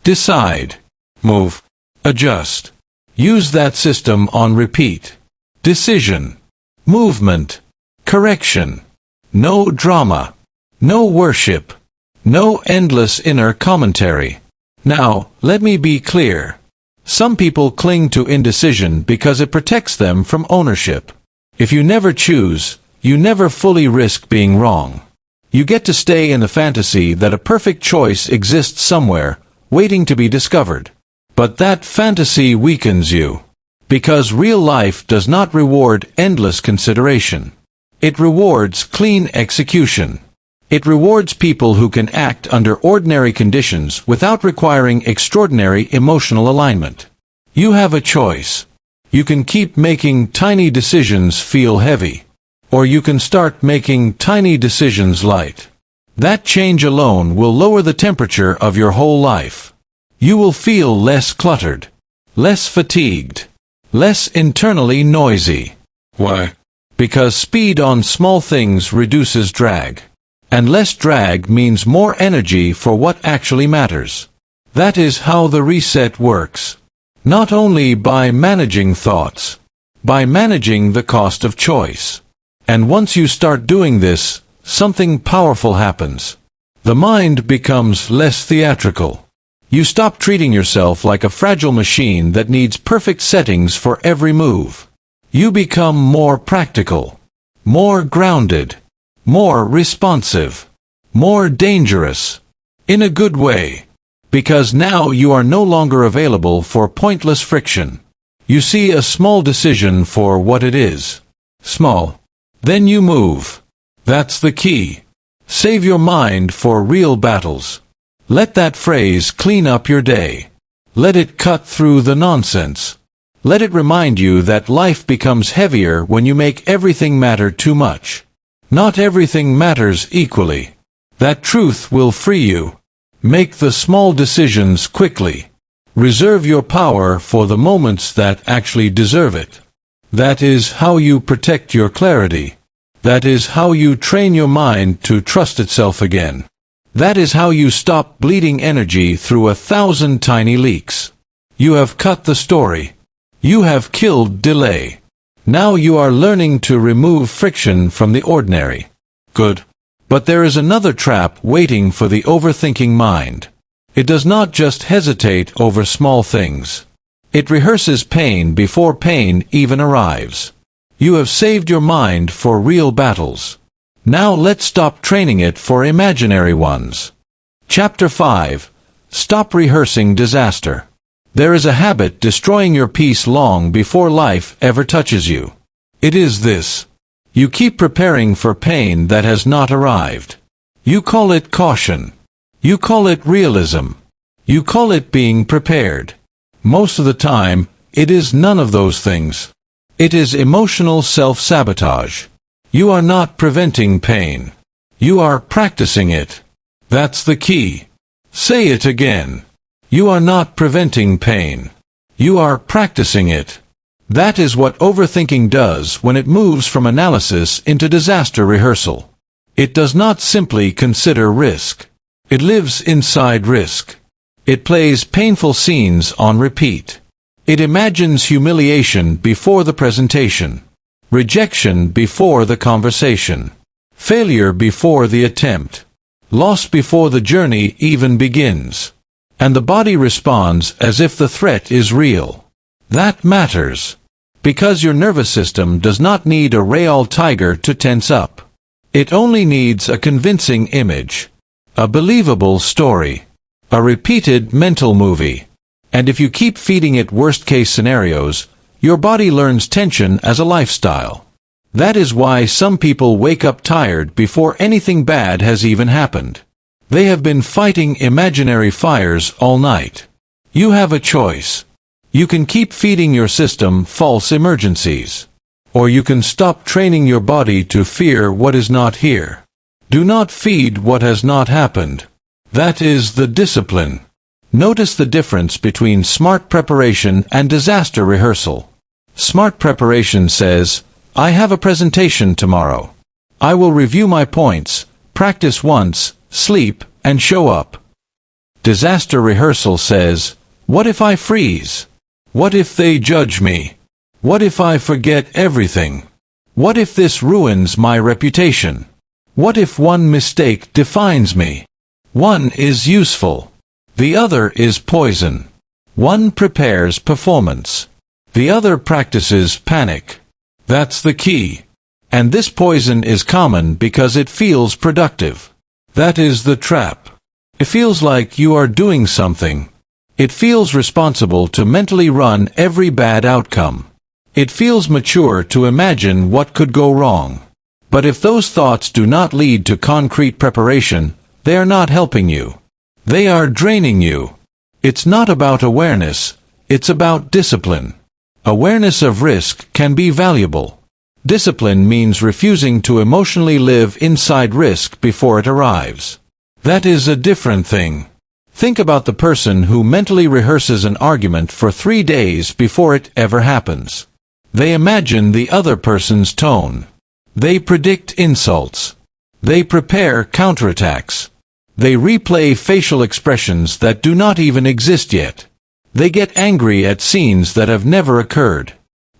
Decide. Move. Adjust. Use that system on repeat. Decision. Movement. Correction. No drama. No worship. No endless inner commentary. Now, let me be clear. Some people cling to indecision because it protects them from ownership. If you never choose, you never fully risk being wrong. You get to stay in the fantasy that a perfect choice exists somewhere, waiting to be discovered. But that fantasy weakens you. Because real life does not reward endless consideration. It rewards clean execution. It rewards people who can act under ordinary conditions without requiring extraordinary emotional alignment. You have a choice. You can keep making tiny decisions feel heavy, or you can start making tiny decisions light. That change alone will lower the temperature of your whole life. You will feel less cluttered, less fatigued, less internally noisy. Why? Because speed on small things reduces drag. And less drag means more energy for what actually matters. That is how the reset works. Not only by managing thoughts, by managing the cost of choice. And once you start doing this, something powerful happens. The mind becomes less theatrical. You stop treating yourself like a fragile machine that needs perfect settings for every move. You become more practical, more grounded, more responsive, more dangerous, in a good way, because now you are no longer available for pointless friction. You see a small decision for what it is. Small. Then you move. That's the key. Save your mind for real battles. Let that phrase clean up your day. Let it cut through the nonsense. Let it remind you that life becomes heavier when you make everything matter too much. Not everything matters equally. That truth will free you. Make the small decisions quickly. Reserve your power for the moments that actually deserve it. That is how you protect your clarity. That is how you train your mind to trust itself again. That is how you stop bleeding energy through 1,000 tiny leaks. You have cut the story. You have killed delay. Now you are learning to remove friction from the ordinary. Good. But there is another trap waiting for the overthinking mind. It does not just hesitate over small things. It rehearses pain before pain even arrives. You have saved your mind for real battles. Now let's stop training it for imaginary ones. Chapter 5. Stop rehearsing disaster. There is a habit destroying your peace long before life ever touches you. It is this. You keep preparing for pain that has not arrived. You call it caution. You call it realism. You call it being prepared. Most of the time, it is none of those things. It is emotional self-sabotage. You are not preventing pain. You are practicing it. That's the key. Say it again. You are not preventing pain. You are practicing it. That is what overthinking does when it moves from analysis into disaster rehearsal. It does not simply consider risk. It lives inside risk. It plays painful scenes on repeat. It imagines humiliation before the presentation, rejection before the conversation, failure before the attempt, loss before the journey even begins. And the body responds as if the threat is real. That matters. Because your nervous system does not need a real tiger to tense up. It only needs a convincing image. A believable story. A repeated mental movie. And if you keep feeding it worst-case scenarios, your body learns tension as a lifestyle. That is why some people wake up tired before anything bad has even happened. They have been fighting imaginary fires all night. You have a choice. You can keep feeding your system false emergencies. Or you can stop training your body to fear what is not here. Do not feed what has not happened. That is the discipline. Notice the difference between smart preparation and disaster rehearsal. Smart preparation says, I have a presentation tomorrow. I will review my points, practice once, sleep, and show up. Disaster rehearsal says, what if I freeze? What if they judge me? What if I forget everything? What if this ruins my reputation? What if one mistake defines me? One is useful. The other is poison. One prepares performance. The other practices panic. That's the key. And this poison is common because it feels productive. That is the trap. It feels like you are doing something. It feels responsible to mentally run every bad outcome. It feels mature to imagine what could go wrong. But if those thoughts do not lead to concrete preparation, they are not helping you. They are draining you. It's not about awareness, it's about discipline. Awareness of risk can be valuable. Discipline means refusing to emotionally live inside risk before it arrives. That is a different thing. Think about the person who mentally rehearses an argument for 3 days before it ever happens. They imagine the other person's tone. They predict insults. They prepare counterattacks. They replay facial expressions that do not even exist yet. They get angry at scenes that have never occurred.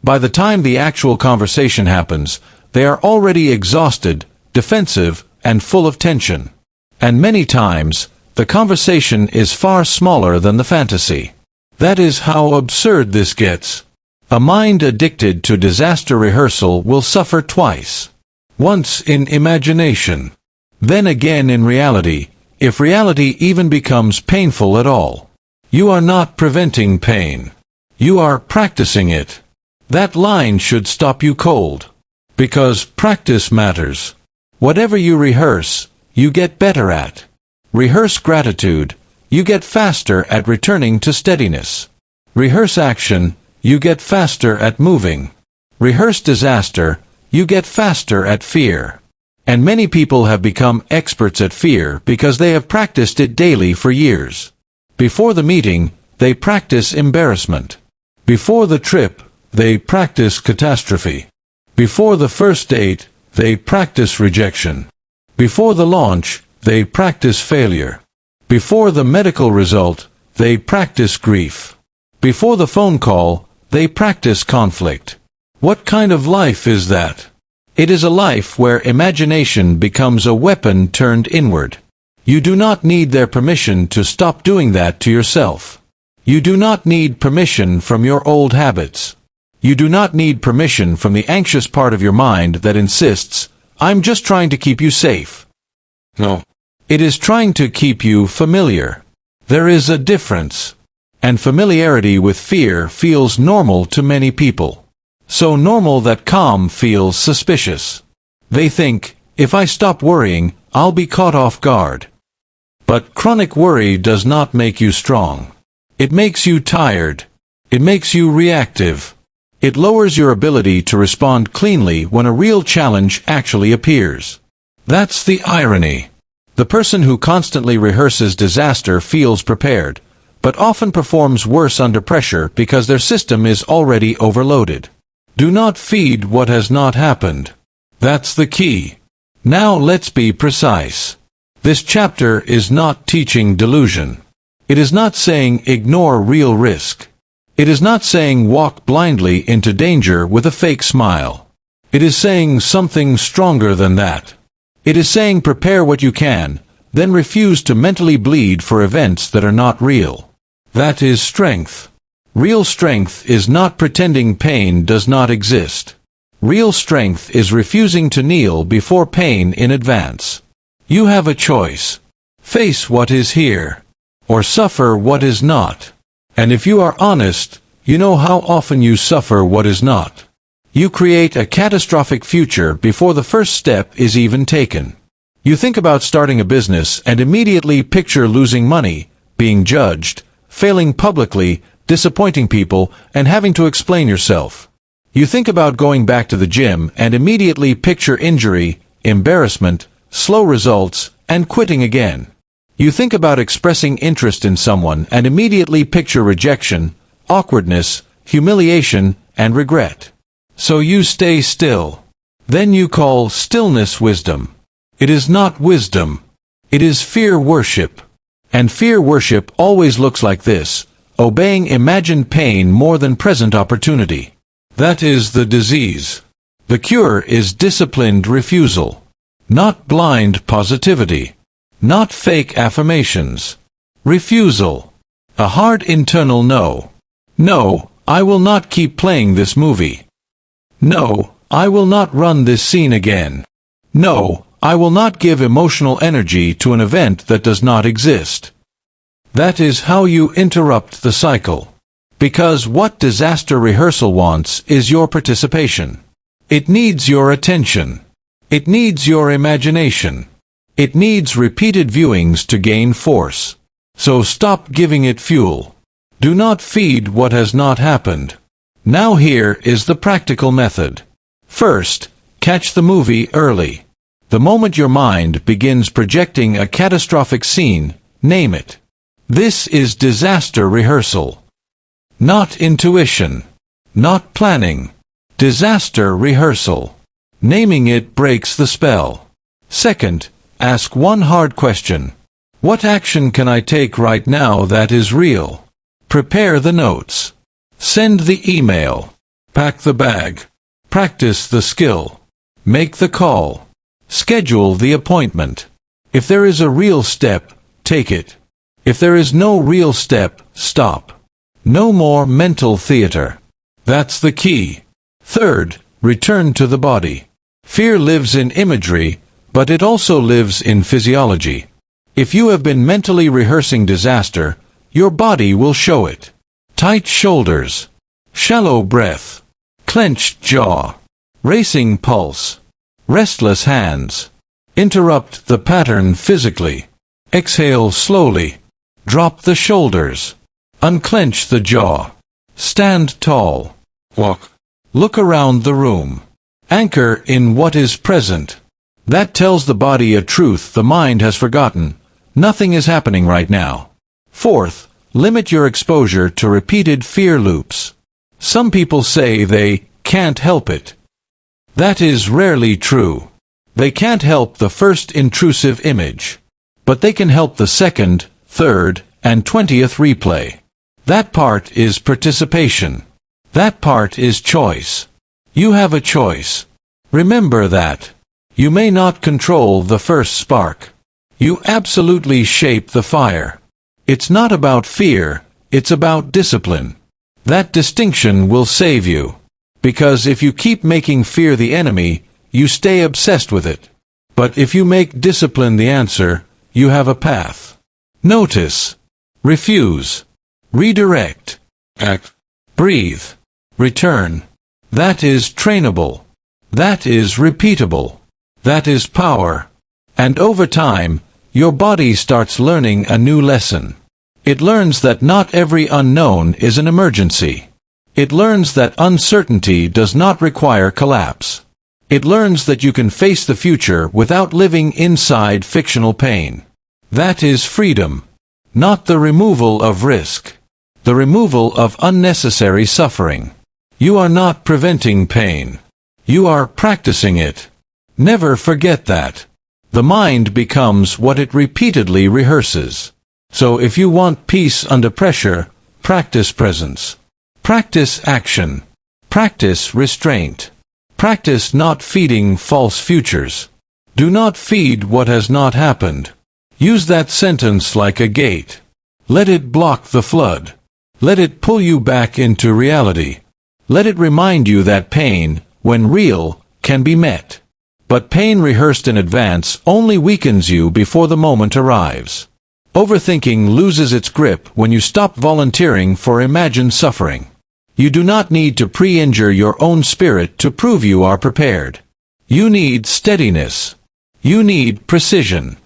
By the time the actual conversation happens, they are already exhausted, defensive, and full of tension. And many times, the conversation is far smaller than the fantasy. That is how absurd this gets. A mind addicted to disaster rehearsal will suffer twice. Once in imagination. Then again in reality, if reality even becomes painful at all. You are not preventing pain. You are practicing it. That line should stop you cold. Because practice matters. Whatever you rehearse, you get better at. Rehearse gratitude, you get faster at returning to steadiness. Rehearse action, you get faster at moving. Rehearse disaster, you get faster at fear. And many people have become experts at fear because they have practiced it daily for years. Before the meeting, they practice embarrassment. Before the trip, they practice catastrophe. Before the first date, they practice rejection. Before the launch, they practice failure. Before the medical result, they practice grief. Before the phone call, they practice conflict. What kind of life is that? It is a life where imagination becomes a weapon turned inward. You do not need their permission to stop doing that to yourself. You do not need permission from your old habits. You do not need permission from the anxious part of your mind that insists, "I'm just trying to keep you safe." No. It is trying to keep you familiar. There is a difference. And familiarity with fear feels normal to many people. So normal that calm feels suspicious. They think, if I stop worrying, I'll be caught off guard. But chronic worry does not make you strong. It makes you tired. It makes you reactive. It lowers your ability to respond cleanly when a real challenge actually appears. That's the irony. The person who constantly rehearses disaster feels prepared, but often performs worse under pressure because their system is already overloaded. Do not feed what has not happened. That's the key. Now let's be precise. This chapter is not teaching delusion. It is not saying ignore real risk. It is not saying walk blindly into danger with a fake smile. It is saying something stronger than that. It is saying prepare what you can, then refuse to mentally bleed for events that are not real. That is strength. Real strength is not pretending pain does not exist. Real strength is refusing to kneel before pain in advance. You have a choice. Face what is here, or suffer what is not. And if you are honest, you know how often you suffer what is not. You create a catastrophic future before the first step is even taken. You think about starting a business and immediately picture losing money, being judged, failing publicly, disappointing people, and having to explain yourself. You think about going back to the gym and immediately picture injury, embarrassment, slow results, and quitting again. You think about expressing interest in someone and immediately picture rejection, awkwardness, humiliation, and regret. So you stay still. Then you call stillness wisdom. It is not wisdom. It is fear worship. And fear worship always looks like this, obeying imagined pain more than present opportunity. That is the disease. The cure is disciplined refusal. Not blind positivity. Not fake affirmations. Refusal. A hard internal no. No, I will not keep playing this movie. No, I will not run this scene again. No, I will not give emotional energy to an event that does not exist. That is how you interrupt the cycle. Because what disaster rehearsal wants is your participation. It needs your attention. It needs your imagination. It needs repeated viewings to gain force. So stop giving it fuel. Do not feed what has not happened. Now here is the practical method. First, catch the movie early. The moment your mind begins projecting a catastrophic scene, name it. This is disaster rehearsal. Not intuition. Not planning. Disaster rehearsal. Naming it breaks the spell. Second, ask one hard question. What action can I take right now that is real? Prepare the notes. Send the email. Pack the bag. Practice the skill. Make the call. Schedule the appointment. If there is a real step, take it. If there is no real step, stop. No more mental theater. That's the key. Third, return to the body. Fear lives in imagery, but it also lives in physiology. If you have been mentally rehearsing disaster, your body will show it. Tight shoulders, shallow breath, clenched jaw, racing pulse, restless hands. Interrupt the pattern physically. Exhale slowly. Drop the shoulders. Unclench the jaw. Stand tall. Walk. Look around the room. Anchor in what is present. That tells the body a truth the mind has forgotten. Nothing is happening right now. Fourth, limit your exposure to repeated fear loops. Some people say they can't help it. That is rarely true. They can't help the first intrusive image. But they can help the second, third, and 20th replay. That part is participation. That part is choice. You have a choice. Remember that. You may not control the first spark. You absolutely shape the fire. It's not about fear, it's about discipline. That distinction will save you. Because if you keep making fear the enemy, you stay obsessed with it. But if you make discipline the answer, you have a path. Notice. Refuse. Redirect. Act. Breathe. Return. That is trainable. That is repeatable. That is power. And over time, your body starts learning a new lesson. It learns that not every unknown is an emergency. It learns that uncertainty does not require collapse. It learns that you can face the future without living inside fictional pain. That is freedom. Not the removal of risk. The removal of unnecessary suffering. You are not preventing pain. You are practicing it. Never forget that. The mind becomes what it repeatedly rehearses. So if you want peace under pressure, practice presence. Practice action. Practice restraint. Practice not feeding false futures. Do not feed what has not happened. Use that sentence like a gate. Let it block the flood. Let it pull you back into reality. Let it remind you that pain, when real, can be met. But pain rehearsed in advance only weakens you before the moment arrives. Overthinking loses its grip when you stop volunteering for imagined suffering. You do not need to pre-injure your own spirit to prove you are prepared. You need steadiness. You need precision.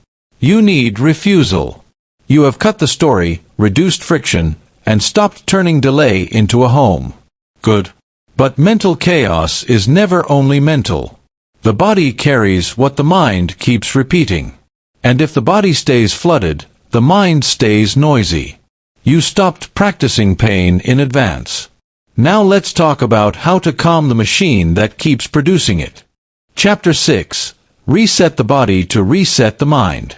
You need refusal. You have cut the story, reduced friction, and stopped turning delay into a home. Good. But mental chaos is never only mental. The body carries what the mind keeps repeating. And if the body stays flooded, the mind stays noisy. You stopped practicing pain in advance. Now let's talk about how to calm the machine that keeps producing it. Chapter 6. Reset the body to reset the mind.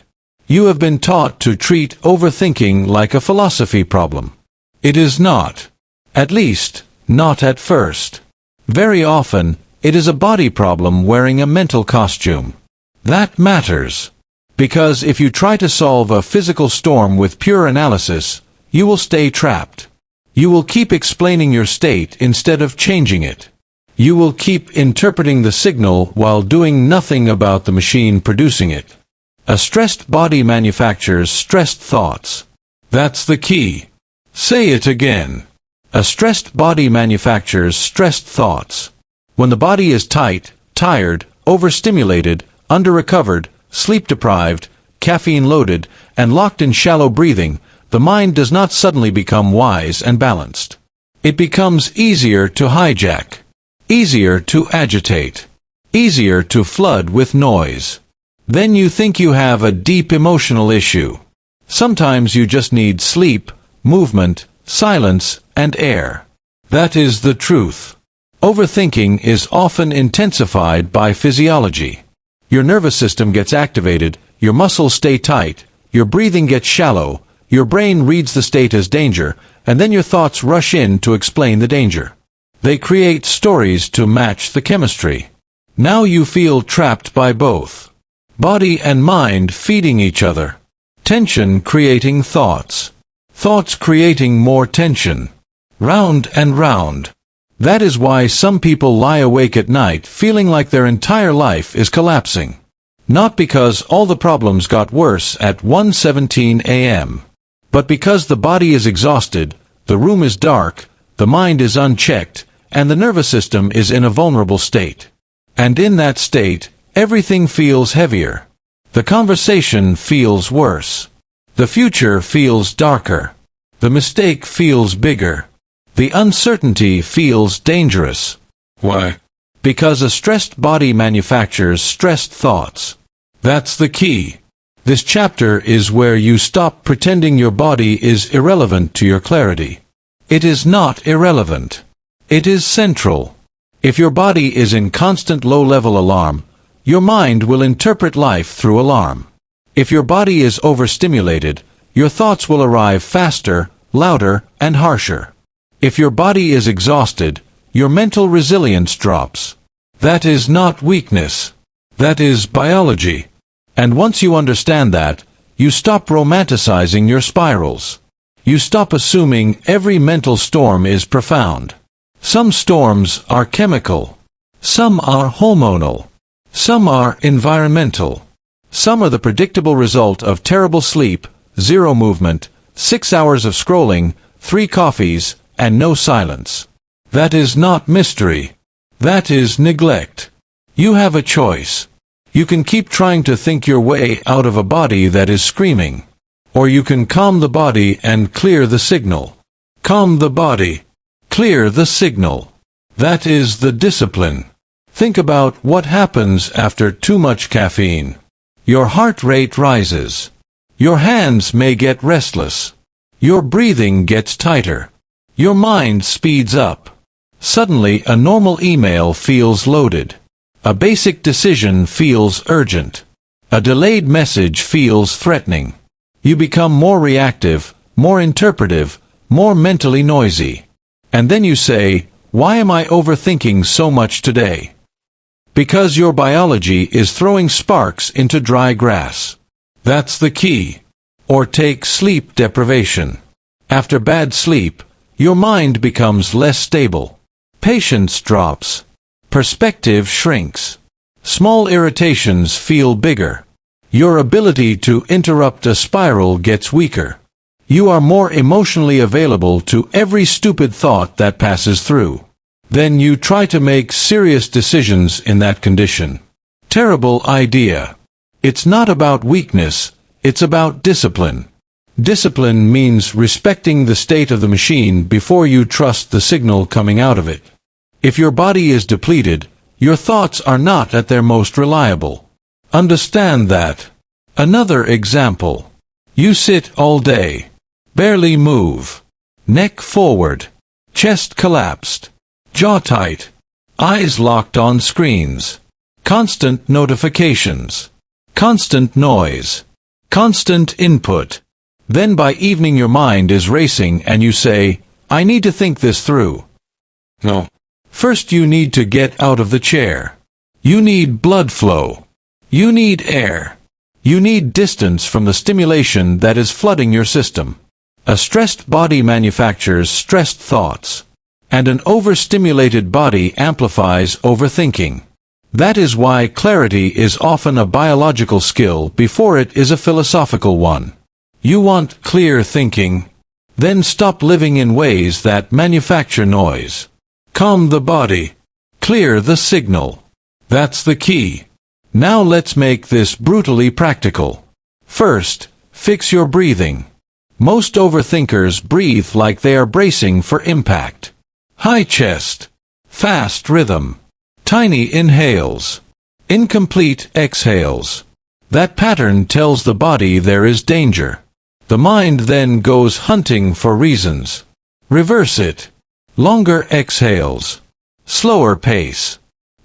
You have been taught to treat overthinking like a philosophy problem. It is not. At least, not at first. Very often, it is a body problem wearing a mental costume. That matters. Because if you try to solve a physical storm with pure analysis, you will stay trapped. You will keep explaining your state instead of changing it. You will keep interpreting the signal while doing nothing about the machine producing it. A stressed body manufactures stressed thoughts. That's the key. Say it again. A stressed body manufactures stressed thoughts. When the body is tight, tired, overstimulated, under-recovered, sleep-deprived, caffeine-loaded, and locked in shallow breathing, the mind does not suddenly become wise and balanced. It becomes easier to hijack, easier to agitate, easier to flood with noise. Then you think you have a deep emotional issue. Sometimes you just need sleep, movement, silence, and air. That is the truth. Overthinking is often intensified by physiology. Your nervous system gets activated, your muscles stay tight, your breathing gets shallow, your brain reads the state as danger, and then your thoughts rush in to explain the danger. They create stories to match the chemistry. Now you feel trapped by both. Body and mind feeding each other. Tension creating thoughts. Thoughts creating more tension. Round and round. That is why some people lie awake at night feeling like their entire life is collapsing. Not because all the problems got worse at 1:17 a.m., but because the body is exhausted, the room is dark, the mind is unchecked, and the nervous system is in a vulnerable state. And in that state, everything feels heavier. The conversation feels worse. The future feels darker. The mistake feels bigger. The uncertainty feels dangerous. Why? Because a stressed body manufactures stressed thoughts. That's the key. This chapter is where you stop pretending your body is irrelevant to your clarity. It is not irrelevant. It is central. If your body is in constant low-level alarm, your mind will interpret life through alarm. If your body is overstimulated, your thoughts will arrive faster, louder, and harsher. If your body is exhausted, your mental resilience drops. That is not weakness. That is biology. And once you understand that, you stop romanticizing your spirals. You stop assuming every mental storm is profound. Some storms are chemical. Some are hormonal. Some are environmental. Some are the predictable result of terrible sleep, zero movement, 6 hours of scrolling, 3 coffees, and no silence. That is not mystery. That is neglect. You have a choice. You can keep trying to think your way out of a body that is screaming. Or you can calm the body and clear the signal. Calm the body. Clear the signal. That is the discipline. Think about what happens after too much caffeine. Your heart rate rises. Your hands may get restless. Your breathing gets tighter. Your mind speeds up. Suddenly a normal email feels loaded. A basic decision feels urgent. A delayed message feels threatening. You become more reactive, more interpretive, more mentally noisy. And then you say, "Why am I overthinking so much today?" Because your biology is throwing sparks into dry grass. That's the key. Or take sleep deprivation. After bad sleep, your mind becomes less stable. Patience drops. Perspective shrinks. Small irritations feel bigger. Your ability to interrupt a spiral gets weaker. You are more emotionally available to every stupid thought that passes through. Then you try to make serious decisions in that condition. Terrible idea. It's not about weakness, it's about discipline. Discipline means respecting the state of the machine before you trust the signal coming out of it. If your body is depleted, your thoughts are not at their most reliable. Understand that. Another example. You sit all day. Barely move. Neck forward. Chest collapsed. Jaw tight. Eyes locked on screens. Constant notifications. Constant noise. Constant input. Then by evening your mind is racing and you say, "I need to think this through." No. First you need to get out of the chair. You need blood flow. You need air. You need distance from the stimulation that is flooding your system. A stressed body manufactures stressed thoughts. And an overstimulated body amplifies overthinking. That is why clarity is often a biological skill before it is a philosophical one. You want clear thinking? Then stop living in ways that manufacture noise. Calm the body. Clear the signal. That's the key. Now let's make this brutally practical. First, fix your breathing. Most overthinkers breathe like they are bracing for impact. High chest, fast rhythm, tiny inhales, incomplete exhales. That pattern tells the body there is danger. The mind then goes hunting for reasons. Reverse it. Longer exhales, slower pace.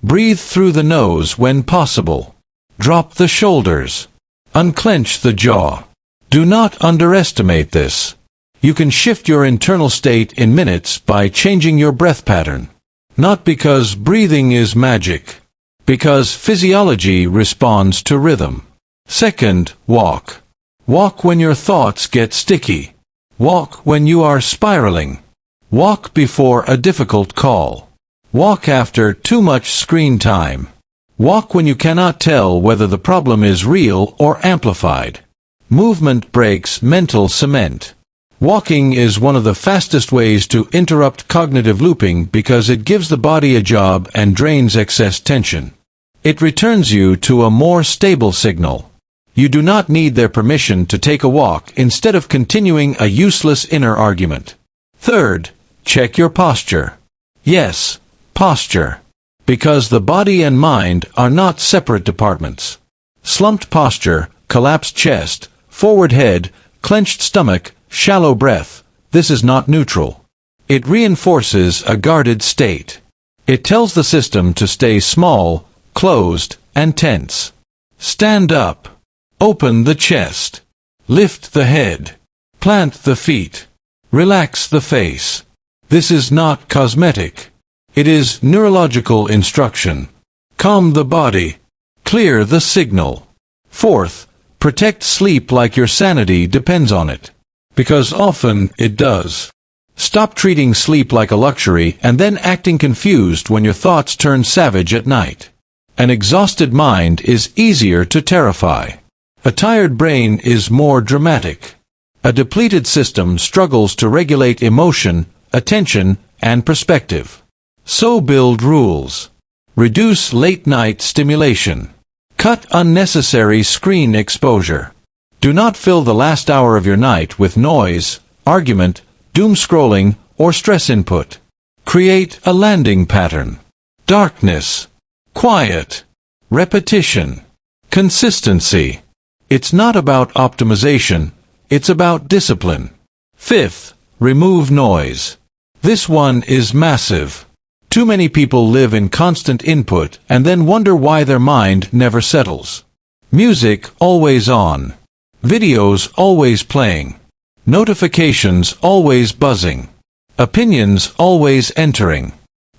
Breathe through the nose when possible. Drop the shoulders. Unclench the jaw. Do not underestimate this. You can shift your internal state in minutes by changing your breath pattern. Not because breathing is magic, because physiology responds to rhythm. Second, walk. Walk when your thoughts get sticky. Walk when you are spiraling. Walk before a difficult call. Walk after too much screen time. Walk when you cannot tell whether the problem is real or amplified. Movement breaks mental cement. Walking is one of the fastest ways to interrupt cognitive looping because it gives the body a job and drains excess tension. It returns you to a more stable signal. You do not need their permission to take a walk instead of continuing a useless inner argument. Third, check your posture. Yes, posture. Because the body and mind are not separate departments. Slumped posture, collapsed chest, forward head, clenched stomach, shallow breath. This is not neutral. It reinforces a guarded state. It tells the system to stay small, closed, and tense. Stand up. Open the chest. Lift the head. Plant the feet. Relax the face. This is not cosmetic. It is neurological instruction. Calm the body. Clear the signal. Fourth, protect sleep like your sanity depends on it. Because often it does. Stop treating sleep like a luxury and then acting confused when your thoughts turn savage at night. An exhausted mind is easier to terrify. A tired brain is more dramatic. A depleted system struggles to regulate emotion, attention, and perspective. So build rules. Reduce late-night stimulation. Cut unnecessary screen exposure. Do not fill the last hour of your night with noise, argument, doom scrolling, or stress input. Create a landing pattern. Darkness. Quiet. Repetition. Consistency. It's not about optimization, it's about discipline. Fifth, remove noise. This one is massive. Too many people live in constant input and then wonder why their mind never settles. Music always on. Videos always playing. Notifications always buzzing. Opinions always entering.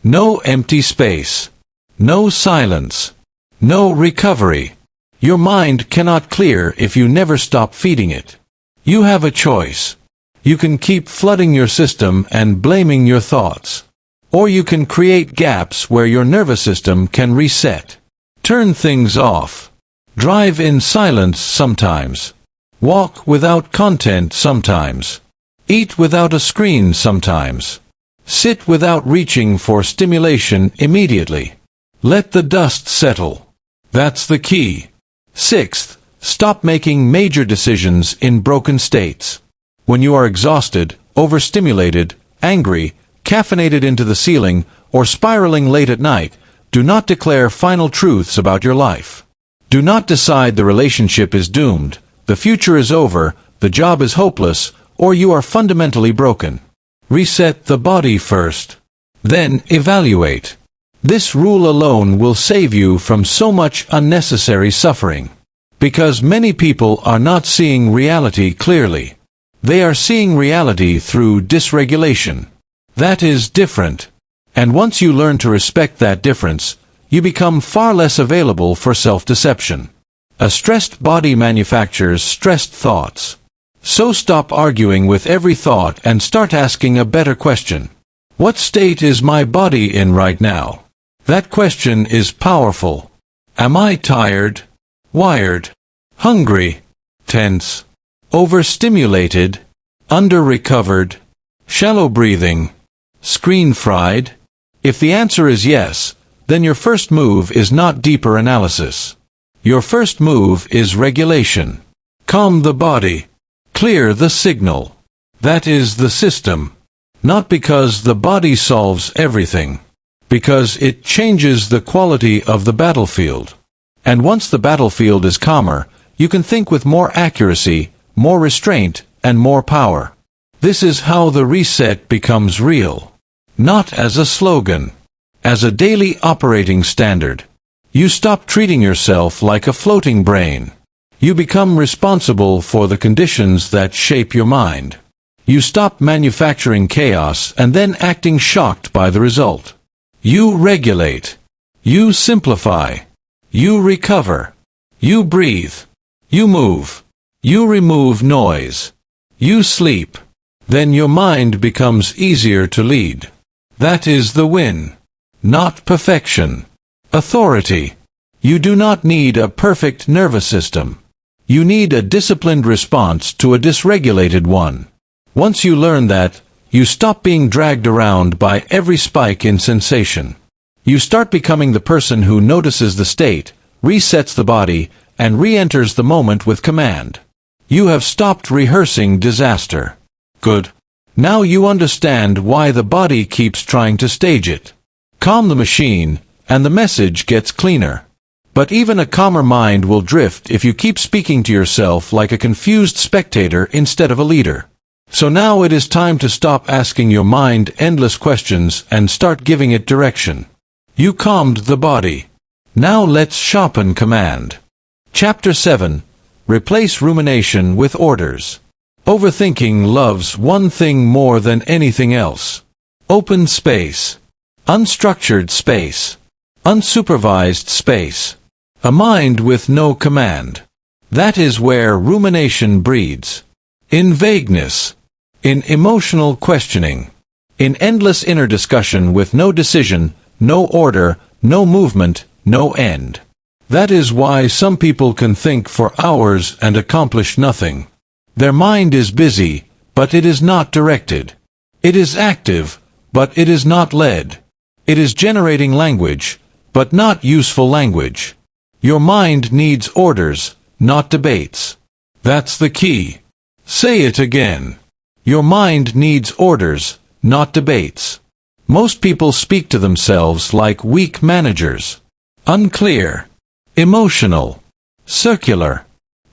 No empty space. No silence. No recovery. Your mind cannot clear if you never stop feeding it. You have a choice. You can keep flooding your system and blaming your thoughts. Or you can create gaps where your nervous system can reset. Turn things off. Drive in silence sometimes. Walk without content sometimes. Eat without a screen sometimes. Sit without reaching for stimulation immediately. Let the dust settle. That's the key. Sixth, stop making major decisions in broken states. When you are exhausted, overstimulated, angry, caffeinated into the ceiling, or spiraling late at night, do not declare final truths about your life. Do not decide the relationship is doomed, the future is over, the job is hopeless, or you are fundamentally broken. Reset the body first. Then evaluate. This rule alone will save you from so much unnecessary suffering. Because many people are not seeing reality clearly. They are seeing reality through dysregulation. That is different. And once you learn to respect that difference, you become far less available for self-deception. A stressed body manufactures stressed thoughts. So stop arguing with every thought and start asking a better question. What state is my body in right now? That question is powerful. Am I tired? Wired? Hungry? Tense? Overstimulated? Under-recovered? Shallow breathing? Screen fried? If the answer is yes, then your first move is not deeper analysis. Your first move is regulation. Calm the body. Clear the signal. That is the system. Not because the body solves everything, because it changes the quality of the battlefield. And once the battlefield is calmer, you can think with more accuracy, more restraint, and more power. This is how the reset becomes real. Not as a slogan, as a daily operating standard. You stop treating yourself like a floating brain. You become responsible for the conditions that shape your mind. You stop manufacturing chaos and then acting shocked by the result. You regulate. You simplify. You recover. You breathe. You move. You remove noise. You sleep. Then your mind becomes easier to lead. That is the win. Not perfection. Authority. You do not need a perfect nervous system. You need a disciplined response to a dysregulated one. Once you learn that, you stop being dragged around by every spike in sensation. You start becoming the person who notices the state, resets the body, and re-enters the moment with command. You have stopped rehearsing disaster. Good. Now you understand why the body keeps trying to stage it. Calm the machine, and the message gets cleaner. But even a calmer mind will drift if you keep speaking to yourself like a confused spectator instead of a leader. So now it is time to stop asking your mind endless questions and start giving it direction. You calmed the body. Now let's sharpen command. Chapter 7. Replace rumination with orders. Overthinking loves one thing more than anything else. Open space. Unstructured space. Unsupervised space. A mind with no command. That is where rumination breeds. In vagueness. In emotional questioning. In endless inner discussion with no decision, no order, no movement, no end. That is why some people can think for hours and accomplish nothing. Their mind is busy, but it is not directed. It is active, but it is not led. It is generating language, but not useful language. Your mind needs orders, not debates. That's the key. Say it again. Your mind needs orders, not debates. Most people speak to themselves like weak managers. Unclear. Emotional. Circular.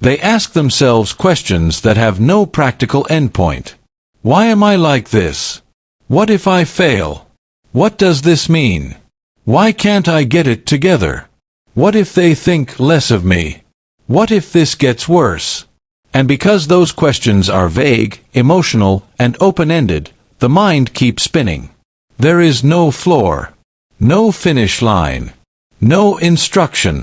They ask themselves questions that have no practical endpoint. Why am I like this? What if I fail? What does this mean? Why can't I get it together? What if they think less of me? What if this gets worse? And because those questions are vague, emotional, and open-ended, the mind keeps spinning. There is no floor. No finish line. No instruction.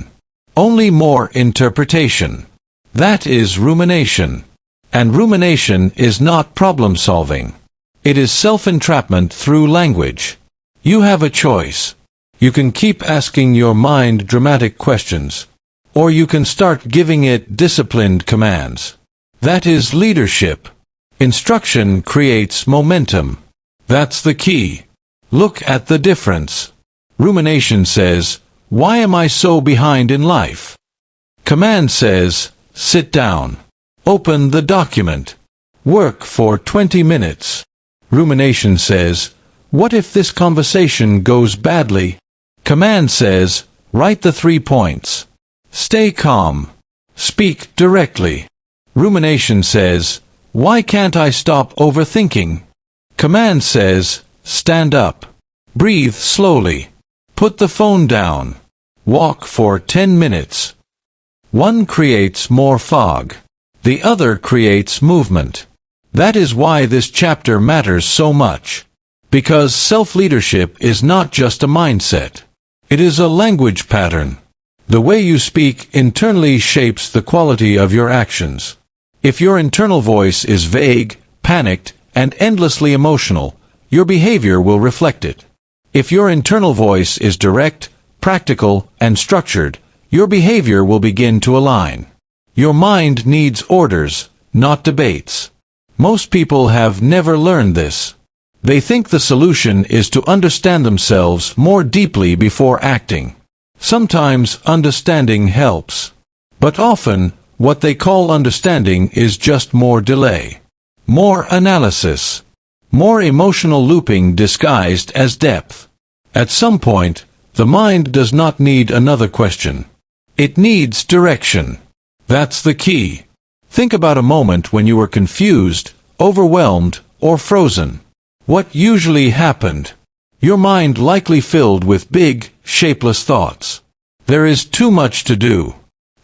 Only more interpretation. That is rumination. And rumination is not problem-solving. It is self-entrapment through language. You have a choice. You can keep asking your mind dramatic questions, or you can start giving it disciplined commands. That is leadership. Instruction creates momentum. That's the key. Look at the difference. Rumination says, "Why am I so behind in life?" Command says, "Sit down. Open the document. Work for 20 minutes." Rumination says, "What if this conversation goes badly?" Command says, "Write the 3 points. Stay calm. Speak directly." Rumination says, "Why can't I stop overthinking?" Command says, "Stand up. Breathe slowly. Put the phone down. Walk for 10 minutes." One creates more fog. The other creates movement. That is why this chapter matters so much. Because self-leadership is not just a mindset. It is a language pattern. The way you speak internally shapes the quality of your actions. If your internal voice is vague, panicked, and endlessly emotional, your behavior will reflect it. If your internal voice is direct, practical, and structured, your behavior will begin to align. Your mind needs orders, not debates. Most people have never learned this. They think the solution is to understand themselves more deeply before acting. Sometimes understanding helps. But often, what they call understanding is just more delay. More analysis. More emotional looping disguised as depth. At some point, the mind does not need another question. It needs direction. That's the key. Think about a moment when you were confused, overwhelmed, or frozen. What usually happened? Your mind likely filled with big, shapeless thoughts. There is too much to do.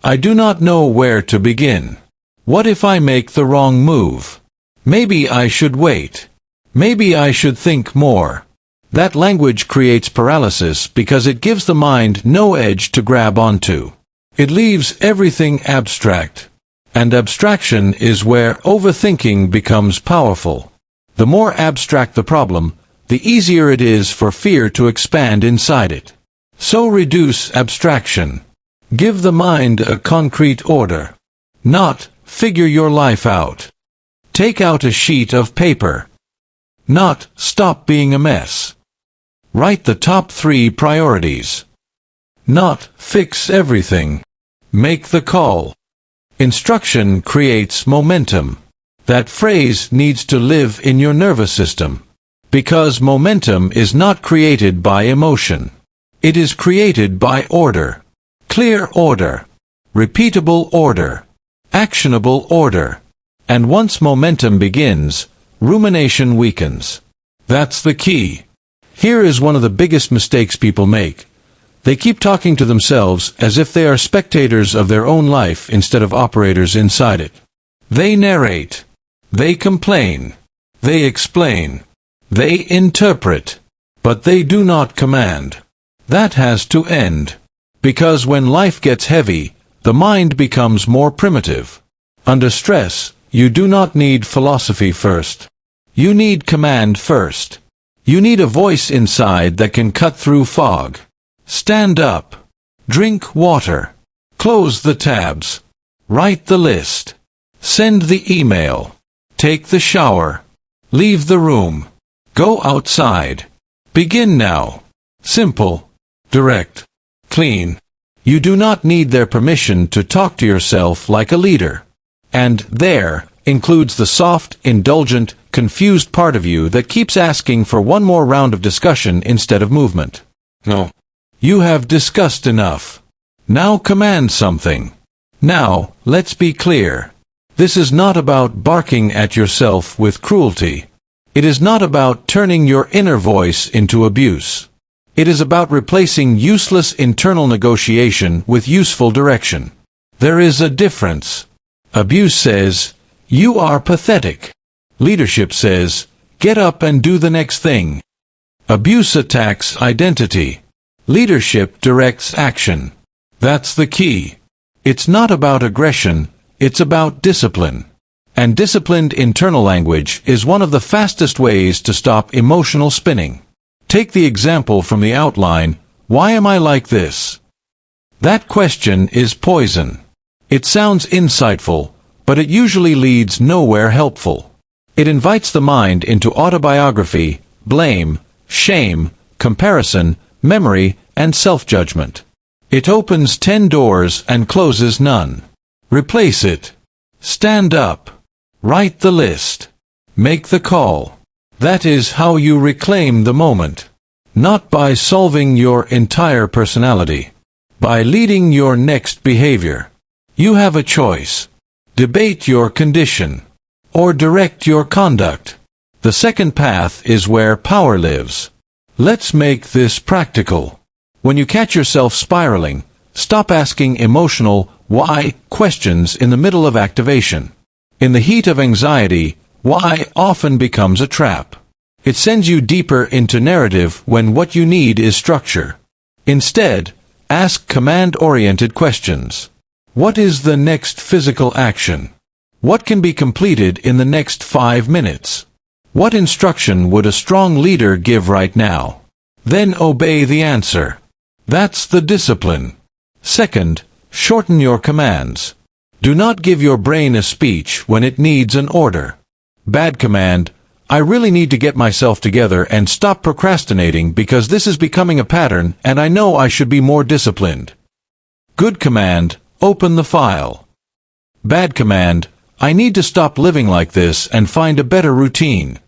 I do not know where to begin. What if I make the wrong move? Maybe I should wait. Maybe I should think more. That language creates paralysis because it gives the mind no edge to grab onto. It leaves everything abstract. And abstraction is where overthinking becomes powerful. The more abstract the problem, the easier it is for fear to expand inside it. So reduce abstraction. Give the mind a concrete order. Not, figure your life out. Take out a sheet of paper. Not, stop being a mess. Write the top 3 priorities. Not, fix everything. Make the call. Instruction creates momentum. That phrase needs to live in your nervous system. Because momentum is not created by emotion. It is created by order. Clear order. Repeatable order. Actionable order. And once momentum begins, rumination weakens. That's the key. Here is one of the biggest mistakes people make. They keep talking to themselves as if they are spectators of their own life instead of operators inside it. They narrate. They complain. They explain. They interpret. But they do not command. That has to end. Because when life gets heavy, the mind becomes more primitive. Under stress, you do not need philosophy first. You need command first. You need a voice inside that can cut through fog. Stand up. Drink water. Close the tabs. Write the list. Send the email. Take the shower. Leave the room. Go outside. Begin now. Simple. Direct. Clean. You do not need their permission to talk to yourself like a leader. And there includes the soft, indulgent, confused part of you that keeps asking for one more round of discussion instead of movement. No. You have discussed enough. Now command something. Now, let's be clear. This is not about barking at yourself with cruelty. It is not about turning your inner voice into abuse. It is about replacing useless internal negotiation with useful direction. There is a difference. Abuse says, "You are pathetic." Leadership says, "Get up and do the next thing." Abuse attacks identity. Leadership directs action. That's the key. It's not about aggression, it's about discipline. And disciplined internal language is one of the fastest ways to stop emotional spinning. Take the example from the outline, "Why am I like this?" That question is poison. It sounds insightful, but it usually leads nowhere helpful. It invites the mind into autobiography, blame, shame, comparison, memory, and self-judgment. It opens 10 doors and closes none. Replace it. Stand up. Write the list. Make the call. That is how you reclaim the moment. Not by solving your entire personality. By leading your next behavior. You have a choice. Debate your condition. Or direct your conduct. The second path is where power lives. Let's make this practical. When you catch yourself spiraling, stop asking emotional why questions in the middle of activation. In the heat of anxiety, why often becomes a trap. It sends you deeper into narrative when what you need is structure. Instead, ask command-oriented questions. What is the next physical action? What can be completed in the next 5 minutes? What instruction would a strong leader give right now? Then obey the answer. That's the discipline. Second, shorten your commands. Do not give your brain a speech when it needs an order. Bad command, I really need to get myself together and stop procrastinating because this is becoming a pattern and I know I should be more disciplined. Good command, open the file. Bad command, I need to stop living like this and find a better routine.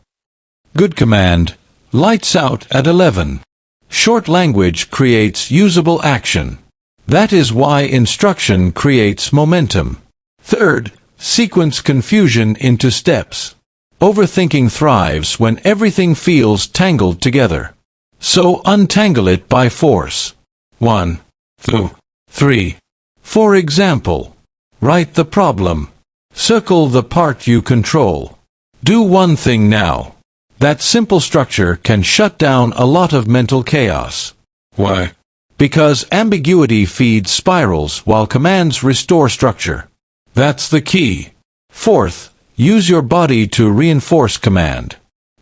Good command, lights out at 11. Short language creates usable action. That is why instruction creates momentum. Third, sequence confusion into steps. Overthinking thrives when everything feels tangled together. So untangle it by force. 1, 2, 3. For example, write the problem. Circle the part you control. Do one thing now. That simple structure can shut down a lot of mental chaos. Why? Because ambiguity feeds spirals while commands restore structure. That's the key. Fourth, use your body to reinforce command.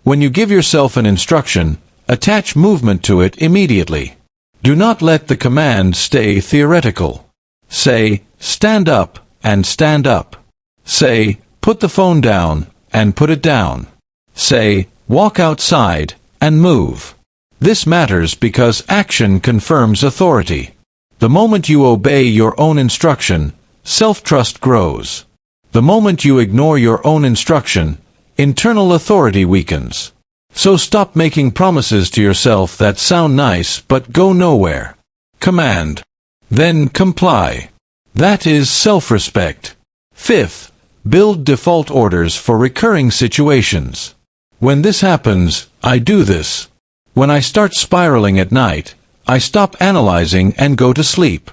When you give yourself an instruction, attach movement to it immediately. Do not let the command stay theoretical. Say, stand up, and stand up. Say, put the phone down, and put it down. Say, walk outside, and move. This matters because action confirms authority. The moment you obey your own instruction, self-trust grows. The moment you ignore your own instruction, internal authority weakens. So stop making promises to yourself that sound nice but go nowhere. Command. Then comply. That is self-respect. Fifth, build default orders for recurring situations. When this happens, I do this. When I start spiraling at night, I stop analyzing and go to sleep.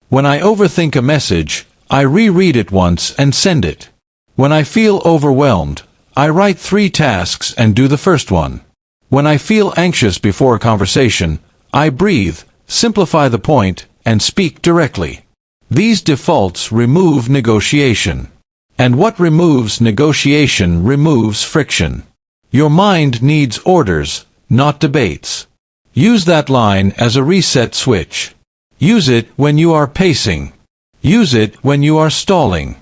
When I overthink a message, I reread it once and send it. When I feel overwhelmed, I write 3 tasks and do the first one. When I feel anxious before a conversation, I breathe, simplify the point, and speak directly. These defaults remove negotiation. And what removes negotiation removes friction. Your mind needs orders, not debates. Use that line as a reset switch. Use it when you are pacing. Use it when you are stalling.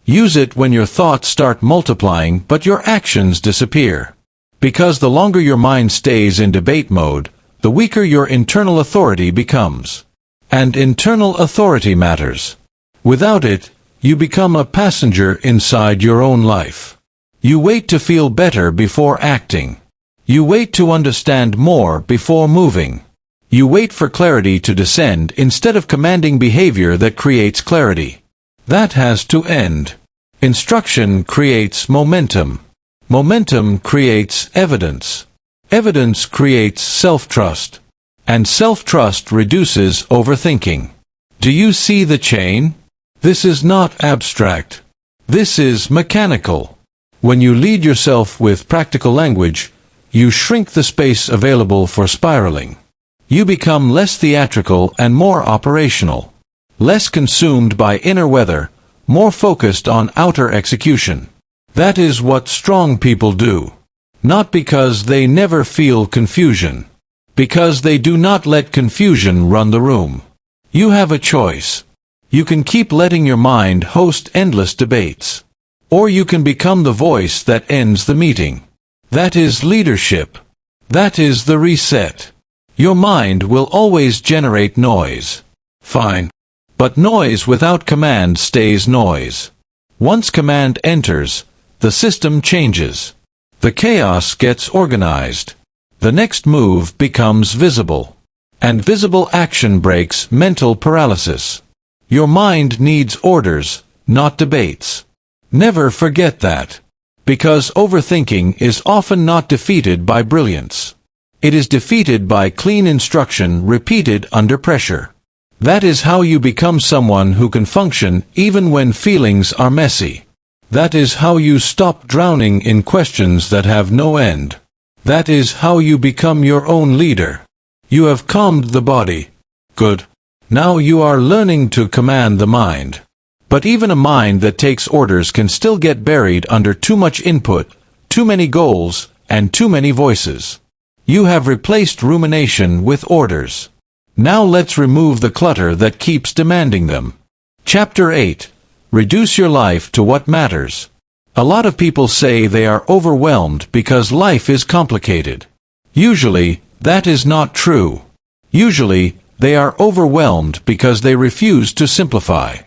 Use it when your thoughts start multiplying but your actions disappear. Because the longer your mind stays in debate mode, the weaker your internal authority becomes. And internal authority matters. Without it, you become a passenger inside your own life. You wait to feel better before acting. You wait to understand more before moving. You wait for clarity to descend instead of commanding behavior that creates clarity. That has to end. Instruction creates momentum. Momentum creates evidence. Evidence creates self-trust. And self-trust reduces overthinking. Do you see the chain? This is not abstract. This is mechanical. When you lead yourself with practical language, you shrink the space available for spiraling. You become less theatrical and more operational. Less consumed by inner weather, more focused on outer execution. That is what strong people do. Not because they never feel confusion. Because they do not let confusion run the room. You have a choice. You can keep letting your mind host endless debates. Or you can become the voice that ends the meeting. That is leadership. That is the reset. Your mind will always generate noise. Fine. But noise without command stays noise. Once command enters, the system changes. The chaos gets organized. The next move becomes visible. And visible action breaks mental paralysis. Your mind needs orders, not debates. Never forget that. Because overthinking is often not defeated by brilliance. It is defeated by clean instruction repeated under pressure. That is how you become someone who can function even when feelings are messy. That is how you stop drowning in questions that have no end. That is how you become your own leader. You have calmed the body. Good. Now you are learning to command the mind. But even a mind that takes orders can still get buried under too much input, too many goals, and too many voices. You have replaced rumination with orders. Now let's remove the clutter that keeps demanding them. Chapter 8. Reduce your life to what matters. A lot of people say they are overwhelmed because life is complicated. Usually, that is not true. Usually, they are overwhelmed because they refuse to simplify.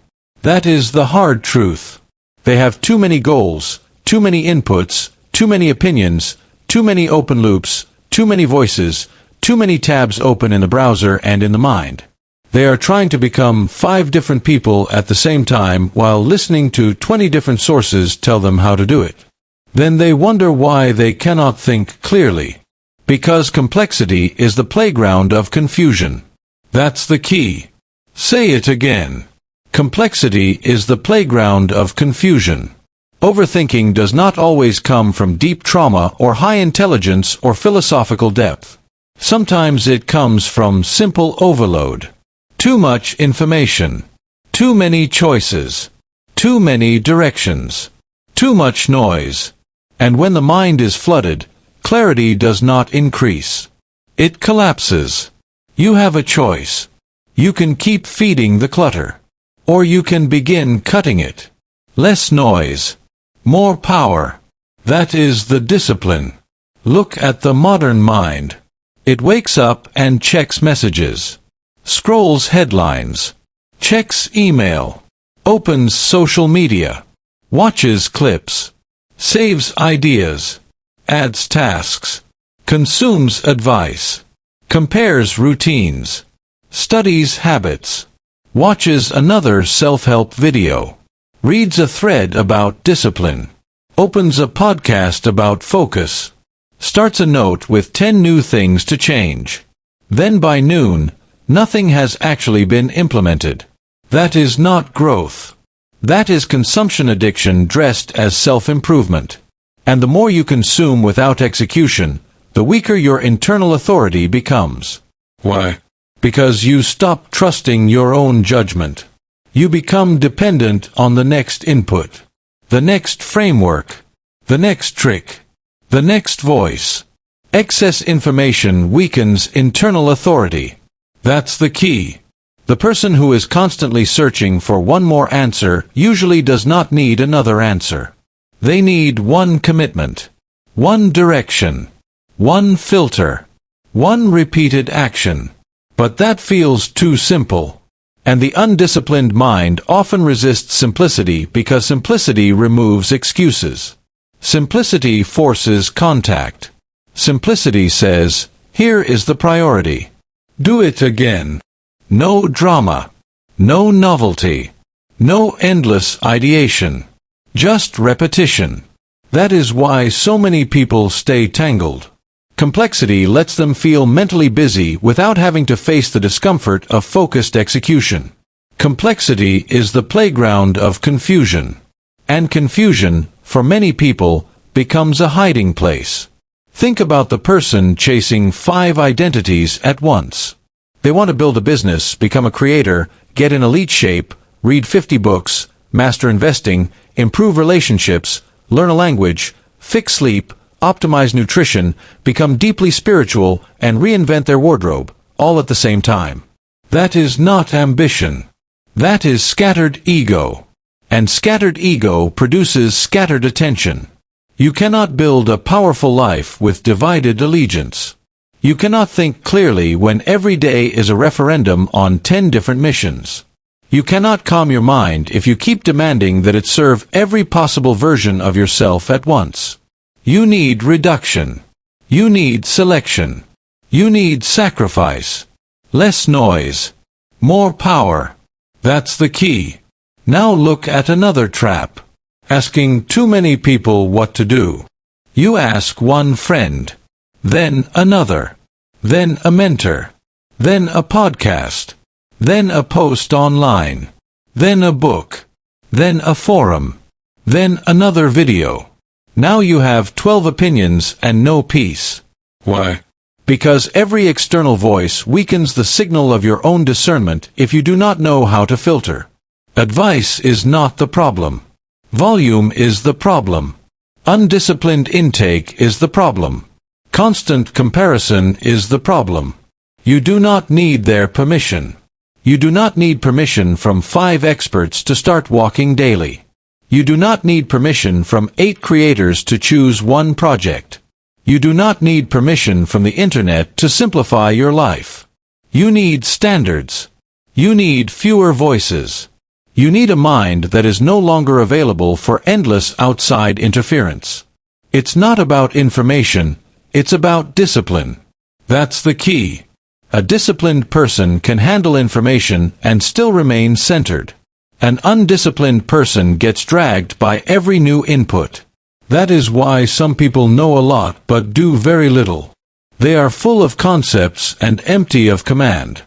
That is the hard truth. They have too many goals, too many inputs, too many opinions, too many open loops, too many voices, too many tabs open in the browser and in the mind. They are trying to become 5 different people at the same time while listening to 20 different sources tell them how to do it. Then they wonder why they cannot think clearly. Because complexity is the playground of confusion. That's the key. Say it again. Complexity is the playground of confusion. Overthinking does not always come from deep trauma or high intelligence or philosophical depth. Sometimes it comes from simple overload. Too much information. Too many choices. Too many directions. Too much noise. And when the mind is flooded, clarity does not increase. It collapses. You have a choice. You can keep feeding the clutter. Or you can begin cutting it. Less noise. More power. That is the discipline. Look at the modern mind. It wakes up and checks messages. Scrolls headlines. Checks email. Opens social media. Watches clips. Saves ideas. Adds tasks. Consumes advice. Compares routines. Studies habits. Watches another self-help video. Reads a thread about discipline. Opens a podcast about focus. Starts a note with 10 new things to change. Then by noon, nothing has actually been implemented. That is not growth. That is consumption addiction dressed as self-improvement. And the more you consume without execution, the weaker your internal authority becomes. Why? Because you stop trusting your own judgment. You become dependent on the next input, the next framework, the next trick, the next voice. Excess information weakens internal authority. That's the key. The person who is constantly searching for one more answer usually does not need another answer. They need one commitment, one direction, one filter, one repeated action. But that feels too simple. And the undisciplined mind often resists simplicity because simplicity removes excuses. Simplicity forces contact. Simplicity says, here is the priority. Do it again. No drama. No novelty. No endless ideation. Just repetition. That is why so many people stay tangled. Complexity lets them feel mentally busy without having to face the discomfort of focused execution. Complexity is the playground of confusion. And confusion, for many people, becomes a hiding place. Think about the person chasing 5 identities at once. They want to build a business, become a creator, get in elite shape, read 50 books, master investing, improve relationships, learn a language, fix sleep, optimize nutrition, become deeply spiritual, and reinvent their wardrobe, all at the same time. That is not ambition. That is scattered ego. And scattered ego produces scattered attention. You cannot build a powerful life with divided allegiance. You cannot think clearly when every day is a referendum on 10 different missions. You cannot calm your mind if you keep demanding that it serve every possible version of yourself at once. You need reduction. You need selection. You need sacrifice. Less noise. More power. That's the key. Now look at another trap. Asking too many people what to do. You ask one friend, then another, then a mentor, then a podcast, then a post online, then a book, then a forum, then another video. Now you have 12 opinions and no peace. Why? Because every external voice weakens the signal of your own discernment if you do not know how to filter. Advice is not the problem. Volume is the problem. Undisciplined intake is the problem. Constant comparison is the problem. You do not need their permission. You do not need permission from 5 experts to start walking daily. You do not need permission from 8 creators to choose one project. You do not need permission from the internet to simplify your life. You need standards. You need fewer voices. You need a mind that is no longer available for endless outside interference. It's not about information, it's about discipline. That's the key. A disciplined person can handle information and still remain centered. An undisciplined person gets dragged by every new input. That is why some people know a lot but do very little. They are full of concepts and empty of command.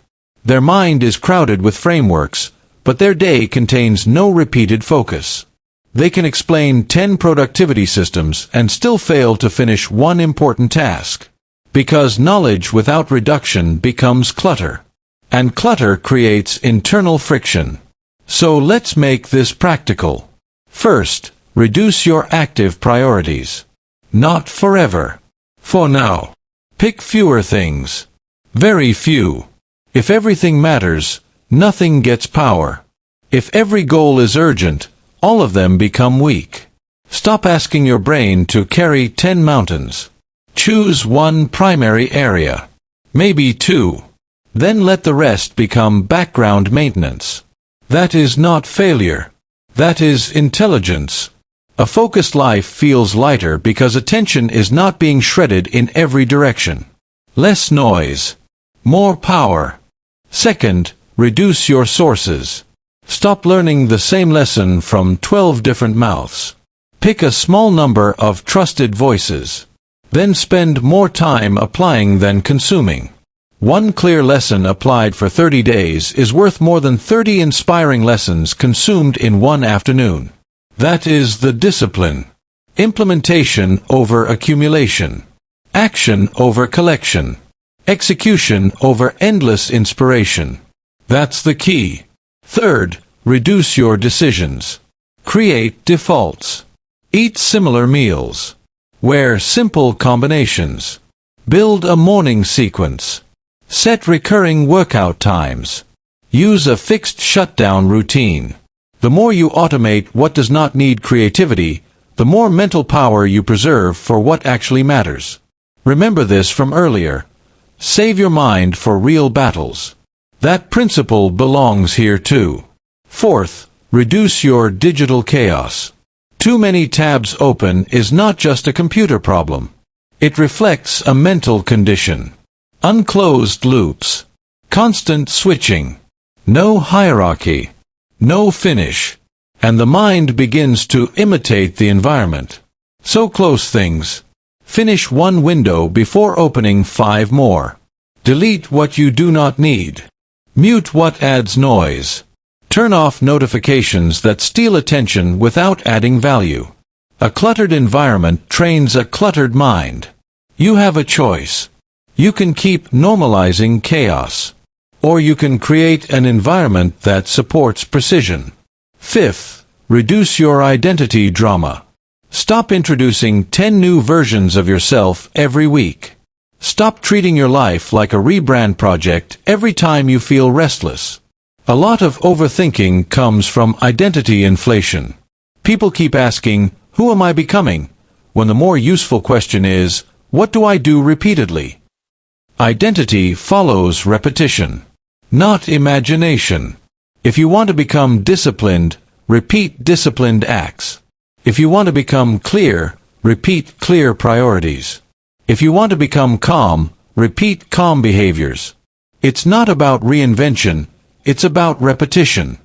Their mind is crowded with frameworks, but their day contains no repeated focus. They can explain 10 productivity systems and still fail to finish one important task. Because knowledge without reduction becomes clutter. And clutter creates internal friction. So let's make this practical. First, reduce your active priorities. Not forever. For now. Pick fewer things. Very few. If everything matters, nothing gets power. If every goal is urgent, all of them become weak. Stop asking your brain to carry 10 mountains. Choose one primary area. Maybe 2. Then let the rest become background maintenance. That is not failure. That is intelligence. A focused life feels lighter because attention is not being shredded in every direction. Less noise. More power. Second, reduce your sources. Stop learning the same lesson from 12 different mouths. Pick a small number of trusted voices. Then spend more time applying than consuming. One clear lesson applied for 30 days is worth more than 30 inspiring lessons consumed in one afternoon. That is the discipline. Implementation over accumulation. Action over collection. Execution over endless inspiration. That's the key. Third, reduce your decisions. Create defaults. Eat similar meals. Wear simple combinations. Build a morning sequence. Set recurring workout times. Use a fixed shutdown routine. The more you automate what does not need creativity, the more mental power you preserve for what actually matters. Remember this from earlier. Save your mind for real battles. That principle belongs here too. Fourth, reduce your digital chaos. Too many tabs open is not just a computer problem. It reflects a mental condition. Unclosed loops. Constant switching. No hierarchy. No finish. And the mind begins to imitate the environment. So close things. Finish one window before opening 5 more. Delete what you do not need. Mute what adds noise. Turn off notifications that steal attention without adding value. A cluttered environment trains a cluttered mind. You have a choice. You can keep normalizing chaos. Or you can create an environment that supports precision. Fifth, reduce your identity drama. Stop introducing 10 new versions of yourself every week. Stop treating your life like a rebrand project every time you feel restless. A lot of overthinking comes from identity inflation. People keep asking, who am I becoming? When the more useful question is, what do I do repeatedly? Identity follows repetition, not imagination. If you want to become disciplined, repeat disciplined acts. If you want to become clear, repeat clear priorities. If you want to become calm, repeat calm behaviors. It's not about reinvention, it's about repetition.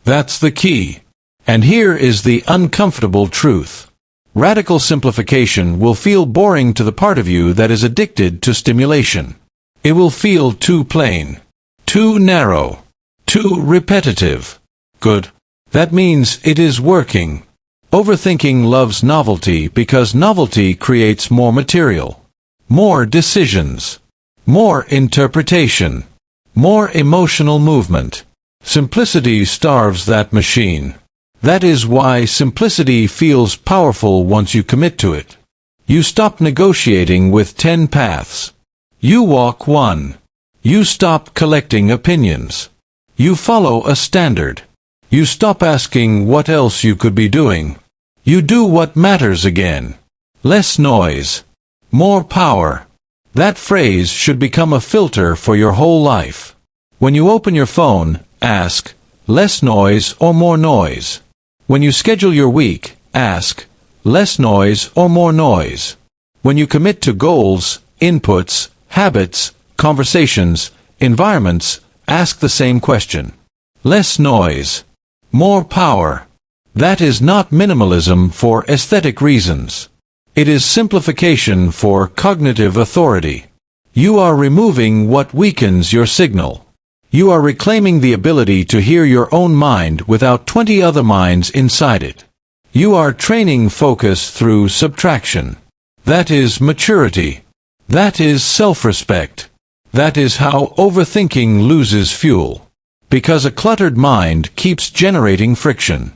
That's the key. And here is the uncomfortable truth. Radical simplification will feel boring to the part of you that is addicted to stimulation. It will feel too plain, too narrow, too repetitive. Good. That means it is working. Overthinking loves novelty because novelty creates more material. More decisions. More interpretation. More emotional movement. Simplicity starves that machine. That is why simplicity feels powerful once you commit to it. You stop negotiating with 10 paths. You walk one. You stop collecting opinions. You follow a standard. You stop asking what else you could be doing. You do what matters again. Less noise. More power. That phrase should become a filter for your whole life. When you open your phone, ask, less noise or more noise? When you schedule your week, ask, less noise or more noise? When you commit to goals, inputs, habits, conversations, environments, ask the same question. Less noise. More power. That is not minimalism for aesthetic reasons. It is simplification for cognitive authority. You are removing what weakens your signal. You are reclaiming the ability to hear your own mind without 20 other minds inside it. You are training focus through subtraction. That is maturity. That is self-respect. That is how overthinking loses fuel. Because a cluttered mind keeps generating friction.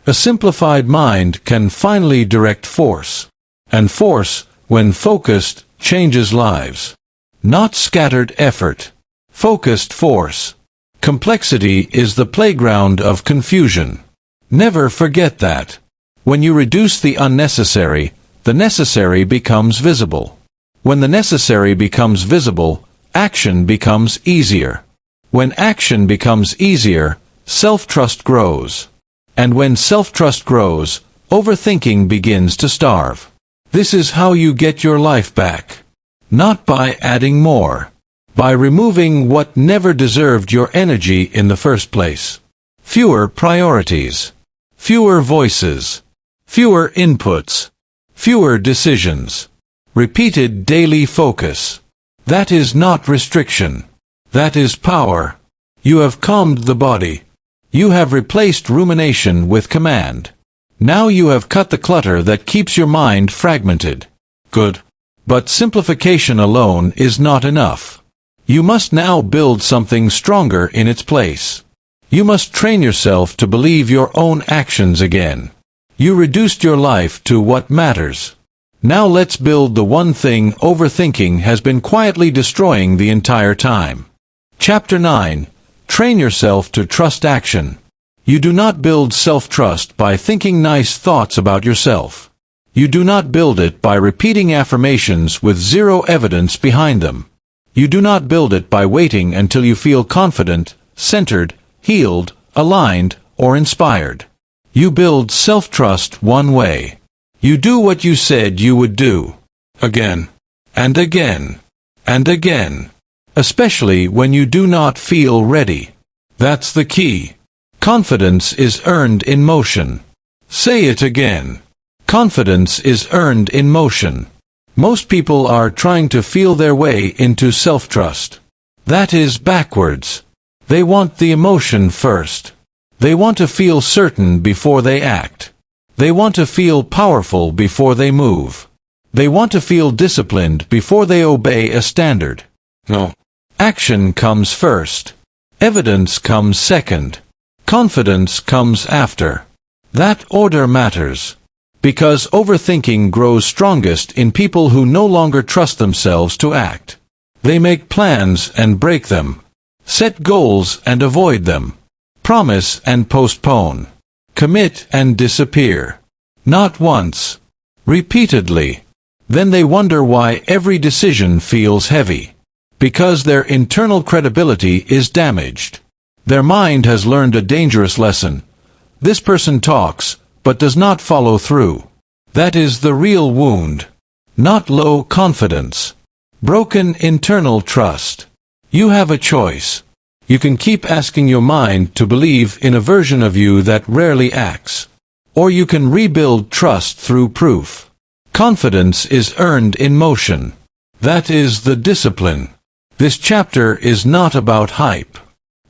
A simplified mind can finally direct force. And force, when focused, changes lives. Not scattered effort. Focused force. Complexity is the playground of confusion. Never forget that. When you reduce the necessary becomes visible. When the necessary becomes visible, action becomes easier. When action becomes easier, self-trust grows. And when self-trust grows, overthinking begins to starve. This is how you get your life back. Not by adding more. By removing what never deserved your energy in the first place. Fewer priorities. Fewer voices. Fewer inputs. Fewer decisions. Repeated daily focus. That is not restriction. That is power. You have calmed the body. You have replaced rumination with command. Now you have cut the clutter that keeps your mind fragmented. Good. But simplification alone is not enough. You must now build something stronger in its place. You must train yourself to believe your own actions again. You reduced your life to what matters. Now let's build the one thing overthinking has been quietly destroying the entire time. Chapter 9. Train yourself to trust action. You do not build self-trust by thinking nice thoughts about yourself. You do not build it by repeating affirmations with zero evidence behind them. You do not build it by waiting until you feel confident, centered, healed, aligned, or inspired. You build self-trust one way. You do what you said you would do. Again. And again. And again. Especially when you do not feel ready. That's the key. Confidence is earned in motion. Say it again. Confidence is earned in motion. Most people are trying to feel their way into self-trust. That is backwards. They want the emotion first. They want to feel certain before they act. They want to feel powerful before they move. They want to feel disciplined before they obey a standard. No. Action comes first. Evidence comes second. Confidence comes after. That order matters. Because overthinking grows strongest in people who no longer trust themselves to act. They make plans and break them. Set goals and avoid them. Promise and postpone. Commit and disappear. Not once. Repeatedly. Then they wonder why every decision feels heavy. Because their internal credibility is damaged. Their mind has learned a dangerous lesson. This person talks, but does not follow through. That is the real wound. Not low confidence. Broken internal trust. You have a choice. You can keep asking your mind to believe in a version of you that rarely acts. Or you can rebuild trust through proof. Confidence is earned in motion. That is the discipline. This chapter is not about hype.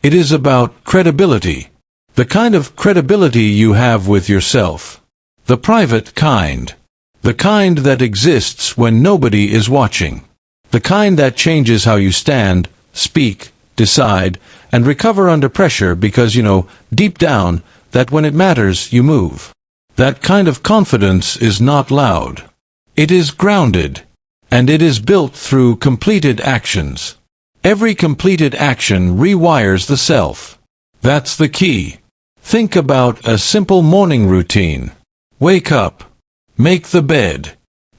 It is about credibility. The kind of credibility you have with yourself. The private kind. The kind that exists when nobody is watching. The kind that changes how you stand, speak, decide, and recover under pressure because you know, deep down, that when it matters, you move. That kind of confidence is not loud. It is grounded. And it is built through completed actions. Every completed action rewires the self. That's the key. Think about a simple morning routine. Wake up. Make the bed.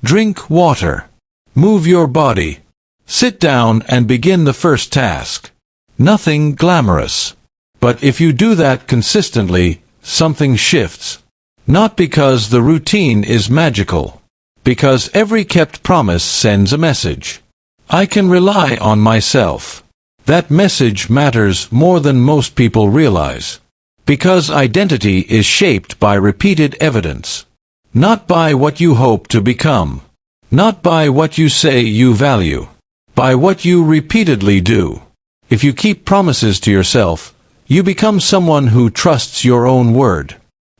Drink water. Move your body. Sit down and begin the first task. Nothing glamorous. But if you do that consistently, something shifts. Not because the routine is magical. Because every kept promise sends a message. I can rely on myself. That message matters more than most people realize. Because identity is shaped by repeated evidence. Not by what you hope to become. Not by what you say you value. By what you repeatedly do. If you keep promises to yourself, you become someone who trusts your own word.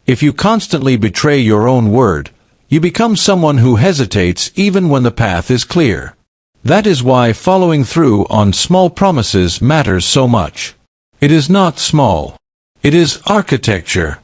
If you constantly betray your own word, you become someone who hesitates even when the path is clear. That is why following through on small promises matters so much. It is not small. It is architecture.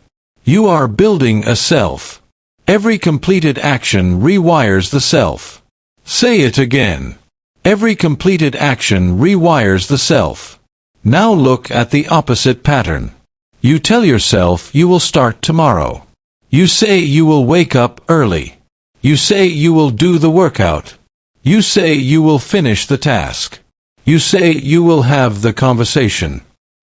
You are building a self. Every completed action rewires the self. Say it again. Every completed action rewires the self. Now look at the opposite pattern. You tell yourself you will start tomorrow. You say you will wake up early. You say you will do the workout. You say you will finish the task. You say you will have the conversation.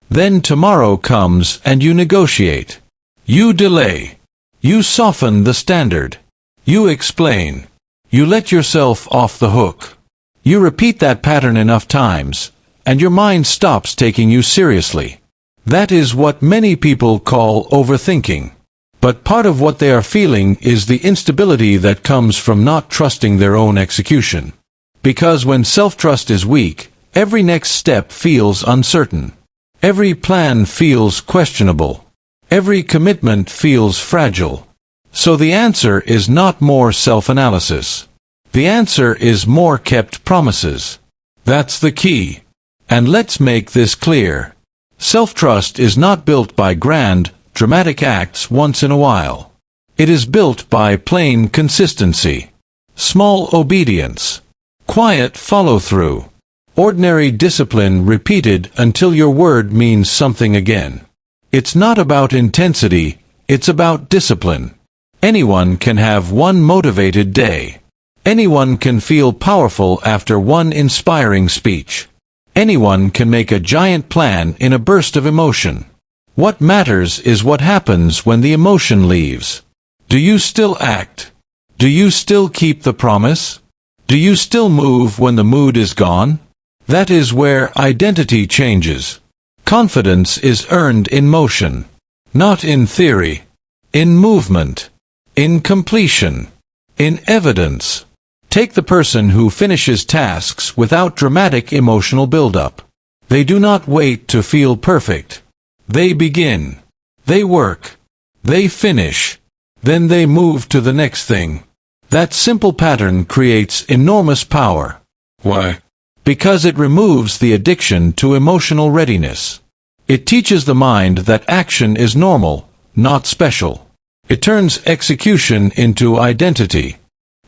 Then tomorrow comes and you negotiate. You delay. You soften the standard. You explain. You let yourself off the hook. You repeat that pattern enough times, and your mind stops taking you seriously. That is what many people call overthinking. But part of what they are feeling is the instability that comes from not trusting their own execution. Because when self-trust is weak, every next step feels uncertain. Every plan feels questionable. Every commitment feels fragile. So the answer is not more self-analysis. The answer is more kept promises. That's the key. And let's make this clear. Self-trust is not built by grand, dramatic acts once in a while. It is built by plain consistency. Small obedience. Quiet follow-through. Ordinary discipline repeated until your word means something again. It's not about intensity, it's about discipline. Anyone can have one motivated day. Anyone can feel powerful after one inspiring speech. Anyone can make a giant plan in a burst of emotion. What matters is what happens when the emotion leaves. Do you still act? Do you still keep the promise? Do you still move when the mood is gone? That is where identity changes. Confidence is earned in motion. Not in theory. In movement. In completion. In evidence. Take the person who finishes tasks without dramatic emotional buildup. They do not wait to feel perfect. They begin. They work. They finish. Then they move to the next thing. That simple pattern creates enormous power. Why? Because it removes the addiction to emotional readiness. It teaches the mind that action is normal, not special. It turns execution into identity.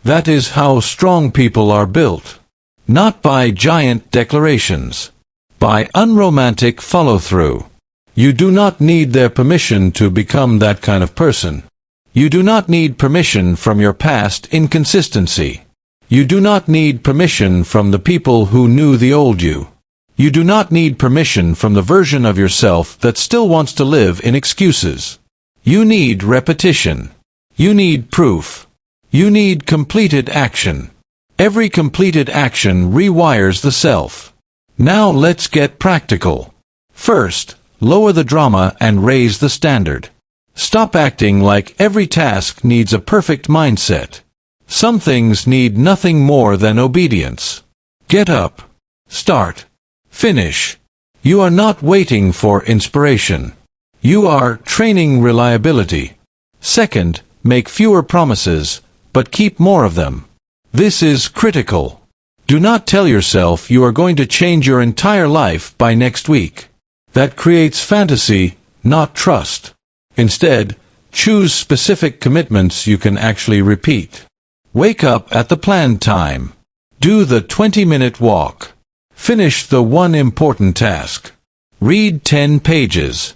That is how strong people are built. Not by giant declarations. By unromantic follow-through. You do not need their permission to become that kind of person. You do not need permission from your past inconsistency. You do not need permission from the people who knew the old you. You do not need permission from the version of yourself that still wants to live in excuses. You need repetition. You need proof. You need completed action. Every completed action rewires the self. Now let's get practical. First, lower the drama and raise the standard. Stop acting like every task needs a perfect mindset. Some things need nothing more than obedience. Get up. Start. Finish. You are not waiting for inspiration. You are training reliability. Second, make fewer promises, but keep more of them. This is critical. Do not tell yourself you are going to change your entire life by next week. That creates fantasy, not trust. Instead, choose specific commitments you can actually repeat. Wake up at the planned time. Do the 20-minute walk. Finish the one important task. Read 10 pages.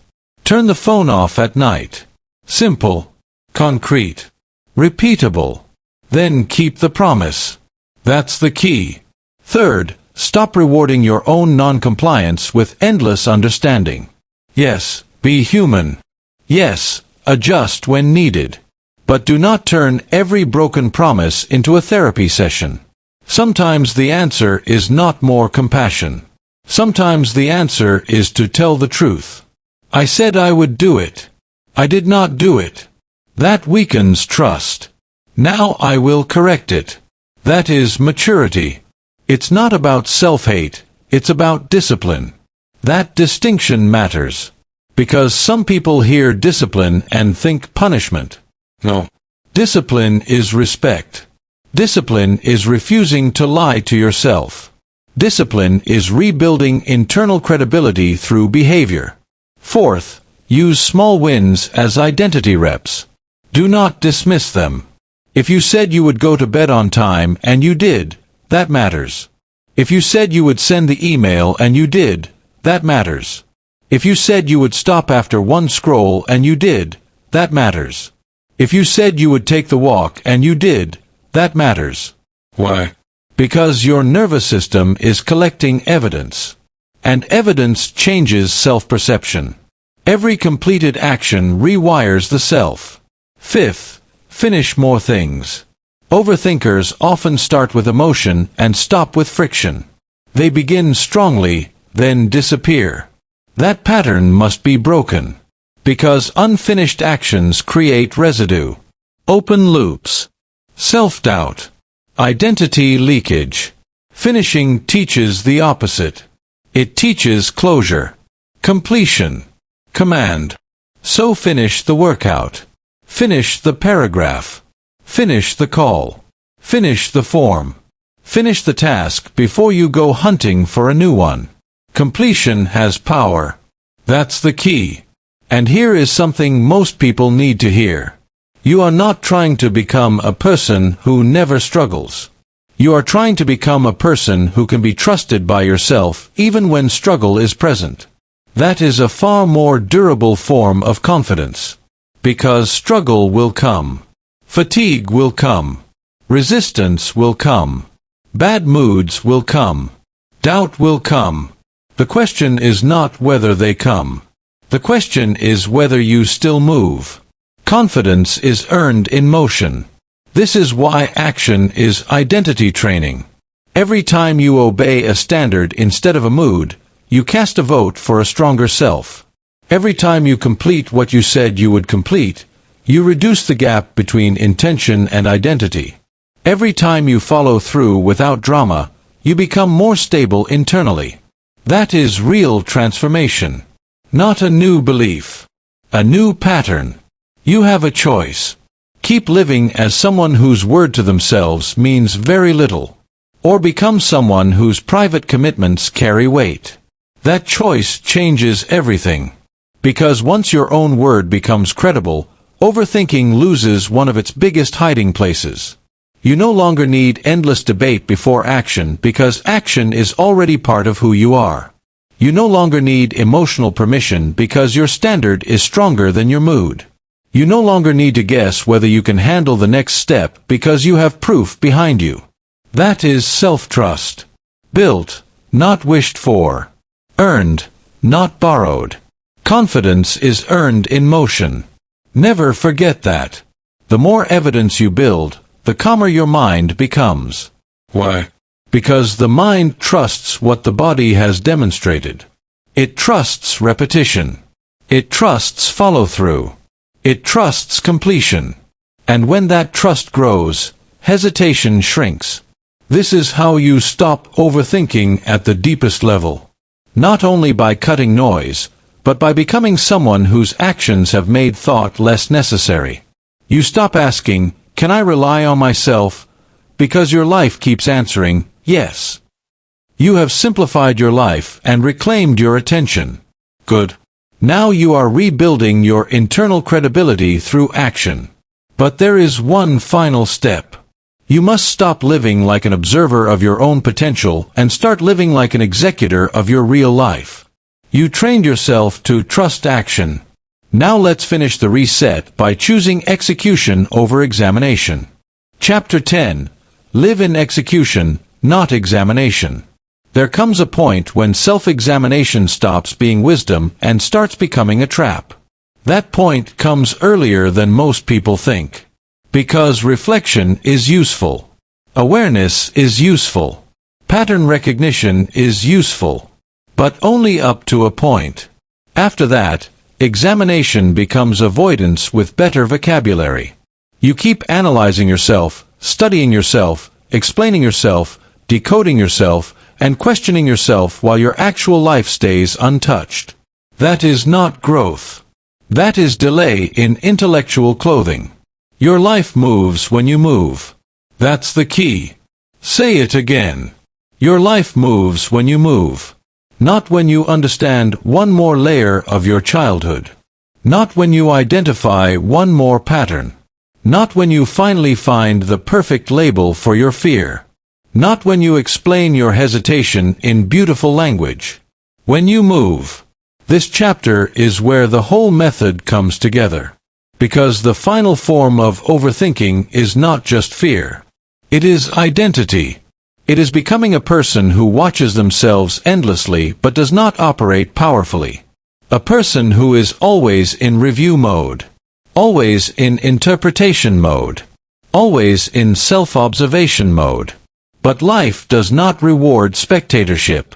Turn the phone off at night. Simple, concrete, repeatable. Then keep the promise. That's the key. Third, stop rewarding your own non-compliance with endless understanding. Yes, be human. Yes, adjust when needed. But do not turn every broken promise into a therapy session. Sometimes the answer is not more compassion. Sometimes the answer is to tell the truth. I said I would do it. I did not do it. That weakens trust. Now I will correct it. That is maturity. It's not about self-hate, it's about discipline. That distinction matters. Because some people hear discipline and think punishment. No. Discipline is respect. Discipline is refusing to lie to yourself. Discipline is rebuilding internal credibility through behavior. Fourth, use small wins as identity reps. Do not dismiss them. If you said you would go to bed on time and you did, that matters. If you said you would send the email and you did, that matters. If you said you would stop after one scroll and you did, that matters. If you said you would take the walk and you did, that matters. Why? Because your nervous system is collecting evidence. And evidence changes self-perception. Every completed action rewires the self. Fifth, finish more things. Overthinkers often start with emotion and stop with friction. They begin strongly, then disappear. That pattern must be broken. Because unfinished actions create residue. Open loops. Self-doubt. Identity leakage. Finishing teaches the opposite. It teaches closure. Completion. Command. So finish the workout. Finish the paragraph. Finish the call. Finish the form. Finish the task before you go hunting for a new one. Completion has power. That's the key. And here is something most people need to hear. You are not trying to become a person who never struggles. You are trying to become a person who can be trusted by yourself even when struggle is present. That is a far more durable form of confidence. Because struggle will come. Fatigue will come. Resistance will come. Bad moods will come. Doubt will come. The question is not whether they come. The question is whether you still move. Confidence is earned in motion. This is why action is identity training. Every time you obey a standard instead of a mood, you cast a vote for a stronger self. Every time you complete what you said you would complete, you reduce the gap between intention and identity. Every time you follow through without drama, you become more stable internally. That is real transformation. Not a new belief. A new pattern. You have a choice. Keep living as someone whose word to themselves means very little. Or become someone whose private commitments carry weight. That choice changes everything. Because once your own word becomes credible, overthinking loses one of its biggest hiding places. You no longer need endless debate before action because action is already part of who you are. You no longer need emotional permission because your standard is stronger than your mood. You no longer need to guess whether you can handle the next step because you have proof behind you. That is self-trust. Built, not wished for. Earned, not borrowed. Confidence is earned in motion. Never forget that. The more evidence you build, the calmer your mind becomes. Why? Because the mind trusts what the body has demonstrated. It trusts repetition. It trusts follow-through. It trusts completion. And when that trust grows, hesitation shrinks. This is how you stop overthinking at the deepest level. Not only by cutting noise, but by becoming someone whose actions have made thought less necessary. You stop asking, "Can I rely on myself?" because your life keeps answering, "Yes." You have simplified your life and reclaimed your attention. Good. Now you are rebuilding your internal credibility through action. But there is one final step. You must stop living like an observer of your own potential and start living like an executor of your real life. You trained yourself to trust action. Now let's finish the reset by choosing execution over examination. Chapter 10. Live in execution, not examination. There comes a point when self-examination stops being wisdom and starts becoming a trap. That point comes earlier than most people think. Because reflection is useful. Awareness is useful. Pattern recognition is useful. But only up to a point. After that, examination becomes avoidance with better vocabulary. You keep analyzing yourself, studying yourself, explaining yourself, decoding yourself, and questioning yourself while your actual life stays untouched. That is not growth. That is delay in intellectual clothing. Your life moves when you move. That's the key. Say it again. Your life moves when you move. Not when you understand one more layer of your childhood. Not when you identify one more pattern. Not when you finally find the perfect label for your fear. Not when you explain your hesitation in beautiful language. When you move. This chapter is where the whole method comes together. Because the final form of overthinking is not just fear. It is identity. It is becoming a person who watches themselves endlessly but does not operate powerfully. A person who is always in review mode. Always in interpretation mode. Always in self-observation mode. But life does not reward spectatorship.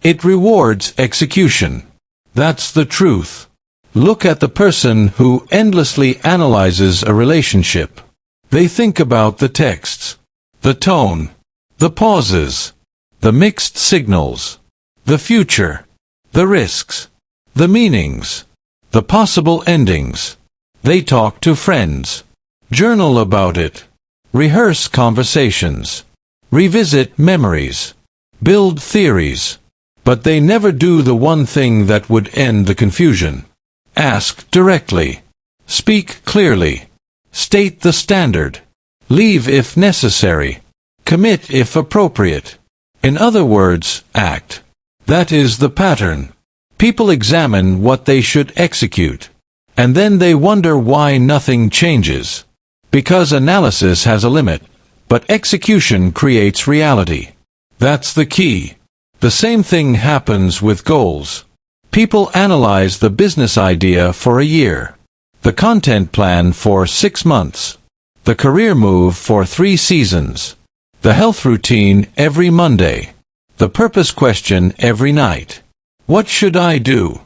It rewards execution. That's the truth. Look at the person who endlessly analyzes a relationship. They think about the texts, the tone, the pauses, the mixed signals, the future, the risks, the meanings, the possible endings. They talk to friends, journal about it, rehearse conversations, revisit memories, build theories, but they never do the one thing that would end the confusion. Ask directly. Speak clearly. State the standard. Leave if necessary. Commit if appropriate. In other words, act. That is the pattern. People examine what they should execute. And then they wonder why nothing changes. Because analysis has a limit, but execution creates reality. That's the key. The same thing happens with goals. People analyze the business idea for a year, the content plan for 6 months, the career move for 3 seasons, the health routine every Monday, the purpose question every night. What should I do?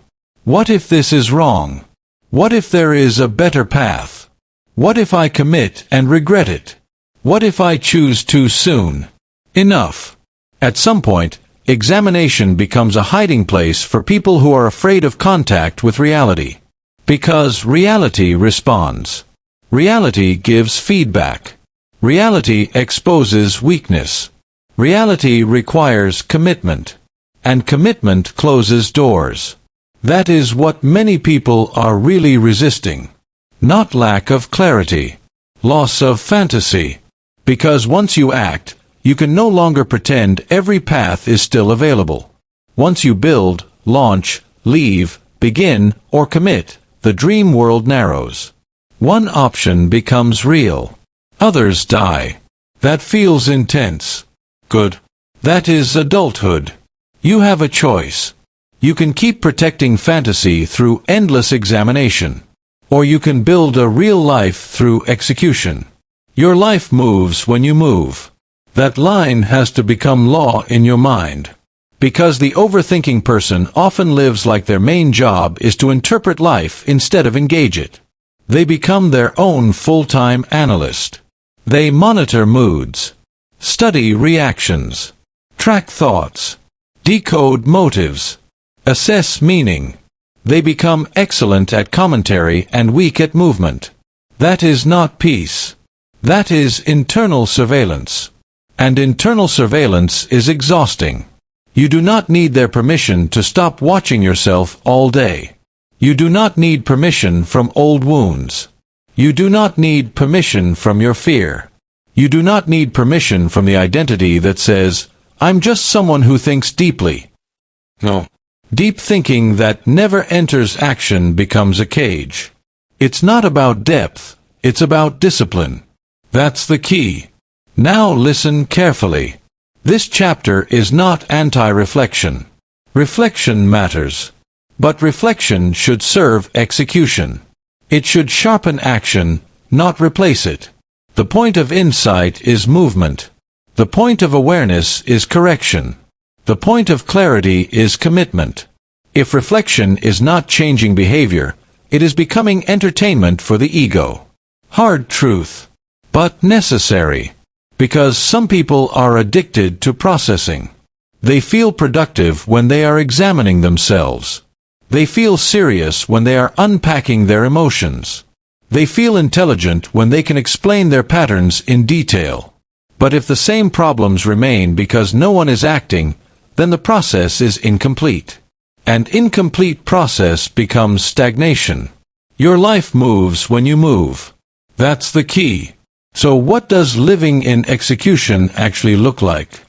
What if this is wrong? What if there is a better path? What if I commit and regret it? What if I choose too soon? Enough. At some point, examination becomes a hiding place for people who are afraid of contact with reality. Because reality responds. Reality gives feedback. Reality exposes weakness. Reality requires commitment. And commitment closes doors. That is what many people are really resisting. Not lack of clarity. Loss of fantasy. Because once you act, you can no longer pretend every path is still available. Once you build, launch, leave, begin, or commit, the dream world narrows. One option becomes real. Others die. That feels intense. Good. That is adulthood. You have a choice. You can keep protecting fantasy through endless examination. Or you can build a real life through execution. Your life moves when you move. That line has to become law in your mind. Because the overthinking person often lives like their main job is to interpret life instead of engage it. They become their own full-time analyst. They monitor moods, study reactions, track thoughts, decode motives, assess meaning. They become excellent at commentary and weak at movement. That is not peace. That is internal surveillance. And internal surveillance is exhausting. You do not need their permission to stop watching yourself all day. You do not need permission from old wounds. You do not need permission from your fear. You do not need permission from the identity that says, I'm just someone who thinks deeply. No. Deep thinking that never enters action becomes a cage. It's not about depth, it's about discipline. That's the key. Now listen carefully. This chapter is not anti-reflection. Reflection matters. But reflection should serve execution. It should sharpen action, not replace it. The point of insight is movement. The point of awareness is correction. The point of clarity is commitment. If reflection is not changing behavior, it is becoming entertainment for the ego. Hard truth. But necessary. Because some people are addicted to processing. They feel productive when they are examining themselves. They feel serious when they are unpacking their emotions. They feel intelligent when they can explain their patterns in detail. But if the same problems remain because no one is acting, then the process is incomplete. An incomplete process becomes stagnation. Your life moves when you move. That's the key. So what does living in execution actually look like?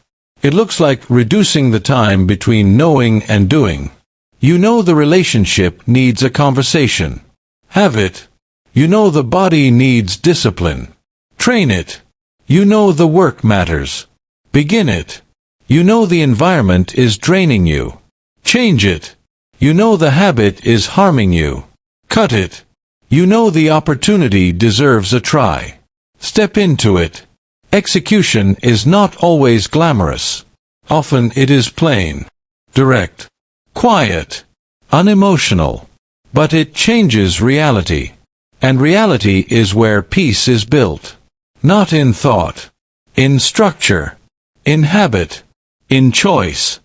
It looks like reducing the time between knowing and doing. You know the relationship needs a conversation. Have it. You know the body needs discipline. Train it. You know the work matters. Begin it. You know the environment is draining you. Change it. You know the habit is harming you. Cut it. You know the opportunity deserves a try. Step into it. Execution is not always glamorous. Often it is plain, direct, quiet, unemotional. But it changes reality. And reality is where peace is built. Not in thought. In structure. In habit. In choice.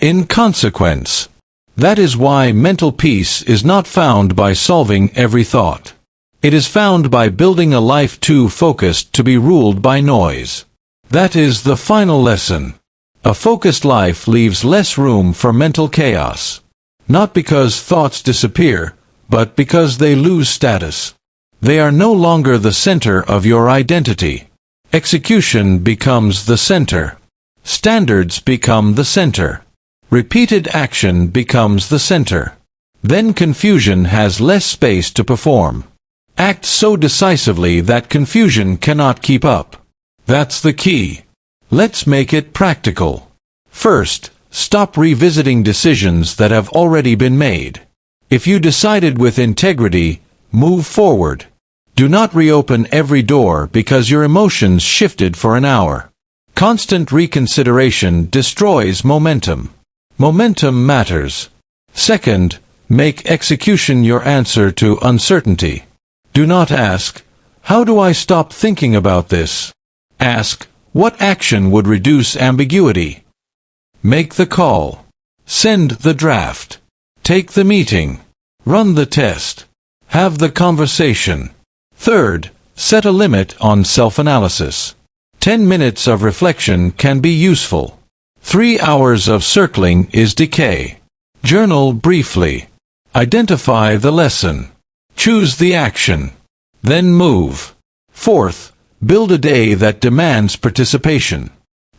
In consequence. That is why mental peace is not found by solving every thought. It is found by building a life too focused to be ruled by noise. That is the final lesson. A focused life leaves less room for mental chaos. Not because thoughts disappear, but because they lose status. They are no longer the center of your identity. Execution becomes the center. Standards become the center. Repeated action becomes the center. Then confusion has less space to perform. Act so decisively that confusion cannot keep up. That's the key. Let's make it practical. First, stop revisiting decisions that have already been made. If you decided with integrity, move forward. Do not reopen every door because your emotions shifted for an hour. Constant reconsideration destroys momentum. Momentum matters. Second, make execution your answer to uncertainty. Do not ask, "How do I stop thinking about this?" Ask, "What action would reduce ambiguity?" Make the call. Send the draft. Take the meeting. Run the test. Have the conversation. Third, set a limit on self-analysis. 10 minutes of reflection can be useful. 3 hours of circling is decay. Journal briefly. Identify the lesson. Choose the action. Then move. Fourth, build a day that demands participation.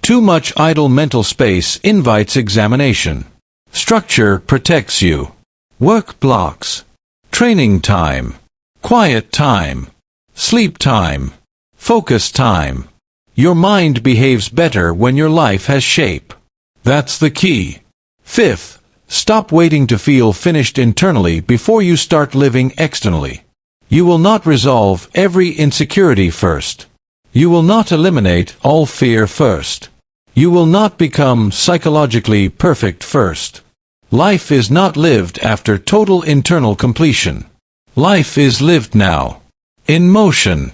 Too much idle mental space invites examination. Structure protects you. Work blocks. Training time. Quiet time. Sleep time. Focus time. Your mind behaves better when your life has shape. That's the key. Fifth, stop waiting to feel finished internally before you start living externally. You will not resolve every insecurity first. You will not eliminate all fear first. You will not become psychologically perfect first. Life is not lived after total internal completion. Life is lived now. In motion.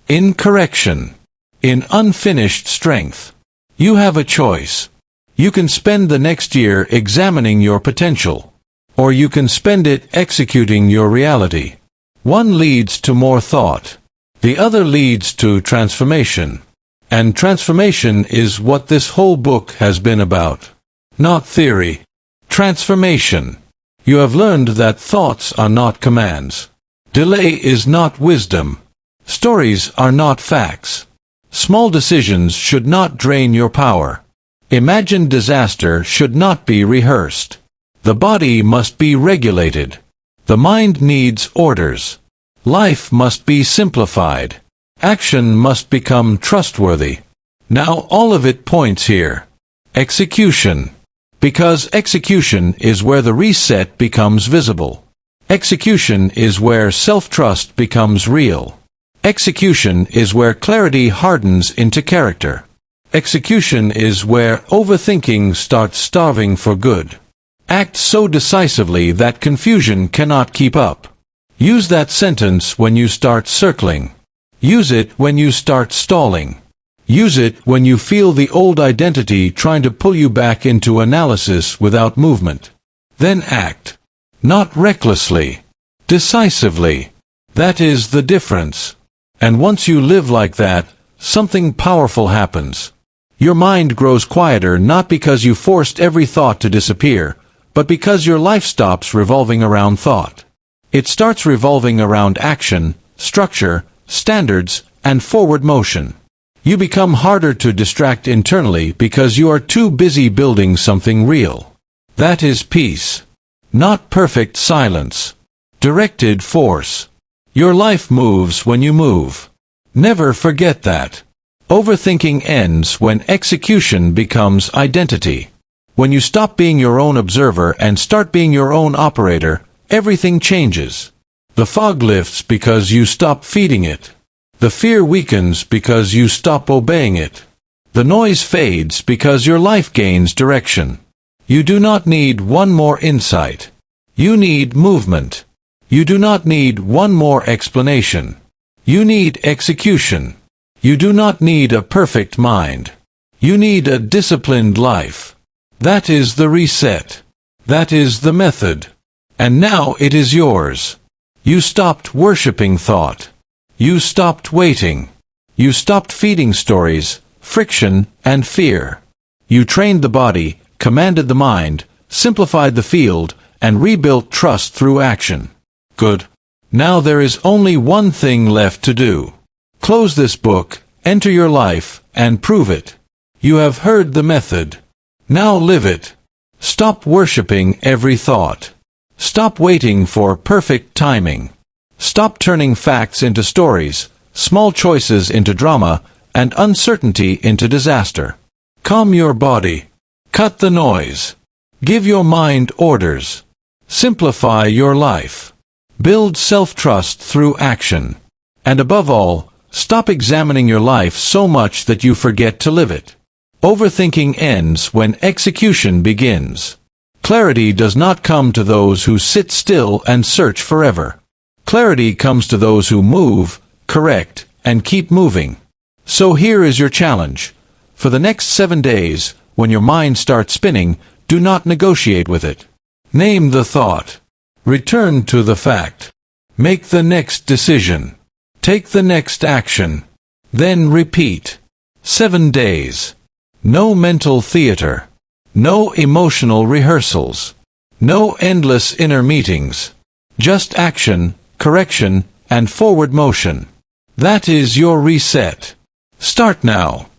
In correction. In unfinished strength. You have a choice. You can spend the next year examining your potential. Or you can spend it executing your reality. One leads to more thought. The other leads to transformation. And transformation is what this whole book has been about. Not theory. Transformation. You have learned that thoughts are not commands. Delay is not wisdom. Stories are not facts. Small decisions should not drain your power. Imagined disaster should not be rehearsed. The body must be regulated. The mind needs orders. Life must be simplified. Action must become trustworthy. Now all of it points here. Execution. Because execution is where the reset becomes visible. Execution is where self-trust becomes real. Execution is where clarity hardens into character. Execution is where overthinking starts starving for good. Act so decisively that confusion cannot keep up. Use that sentence when you start circling. Use it when you start stalling. Use it when you feel the old identity trying to pull you back into analysis without movement. Then act. Not recklessly. Decisively. That is the difference. And once you live like that, something powerful happens. Your mind grows quieter not because you forced every thought to disappear, but because your life stops revolving around thought. It starts revolving around action, structure, standards, and forward motion. You become harder to distract internally because you are too busy building something real. That is peace. Not perfect silence. Directed force. Your life moves when you move. Never forget that. Overthinking ends when execution becomes identity. When you stop being your own observer and start being your own operator, everything changes. The fog lifts because you stop feeding it. The fear weakens because you stop obeying it. The noise fades because your life gains direction. You do not need one more insight. You need movement. You do not need one more explanation. You need execution. You do not need a perfect mind. You need a disciplined life. That is the reset. That is the method. And now it is yours. You stopped worshipping thought. You stopped waiting. You stopped feeding stories, friction, and fear. You trained the body, commanded the mind, simplified the field, and rebuilt trust through action. Good. Now there is only one thing left to do. Close this book, enter your life, and prove it. You have heard the method. Now live it. Stop worshipping every thought. Stop waiting for perfect timing. Stop turning facts into stories, small choices into drama, and uncertainty into disaster. Calm your body. Cut the noise. Give your mind orders. Simplify your life. Build self-trust through action. And above all, stop examining your life so much that you forget to live it. Overthinking ends when execution begins. Clarity does not come to those who sit still and search forever. Clarity comes to those who move, correct, and keep moving. So here is your challenge. For the next 7 days, when your mind starts spinning, do not negotiate with it. Name the thought. Return to the fact. Make the next decision. Take the next action. Then repeat. 7 days. No mental theater. No emotional rehearsals. No endless inner meetings. Just action, correction, and forward motion. That is your reset. Start now.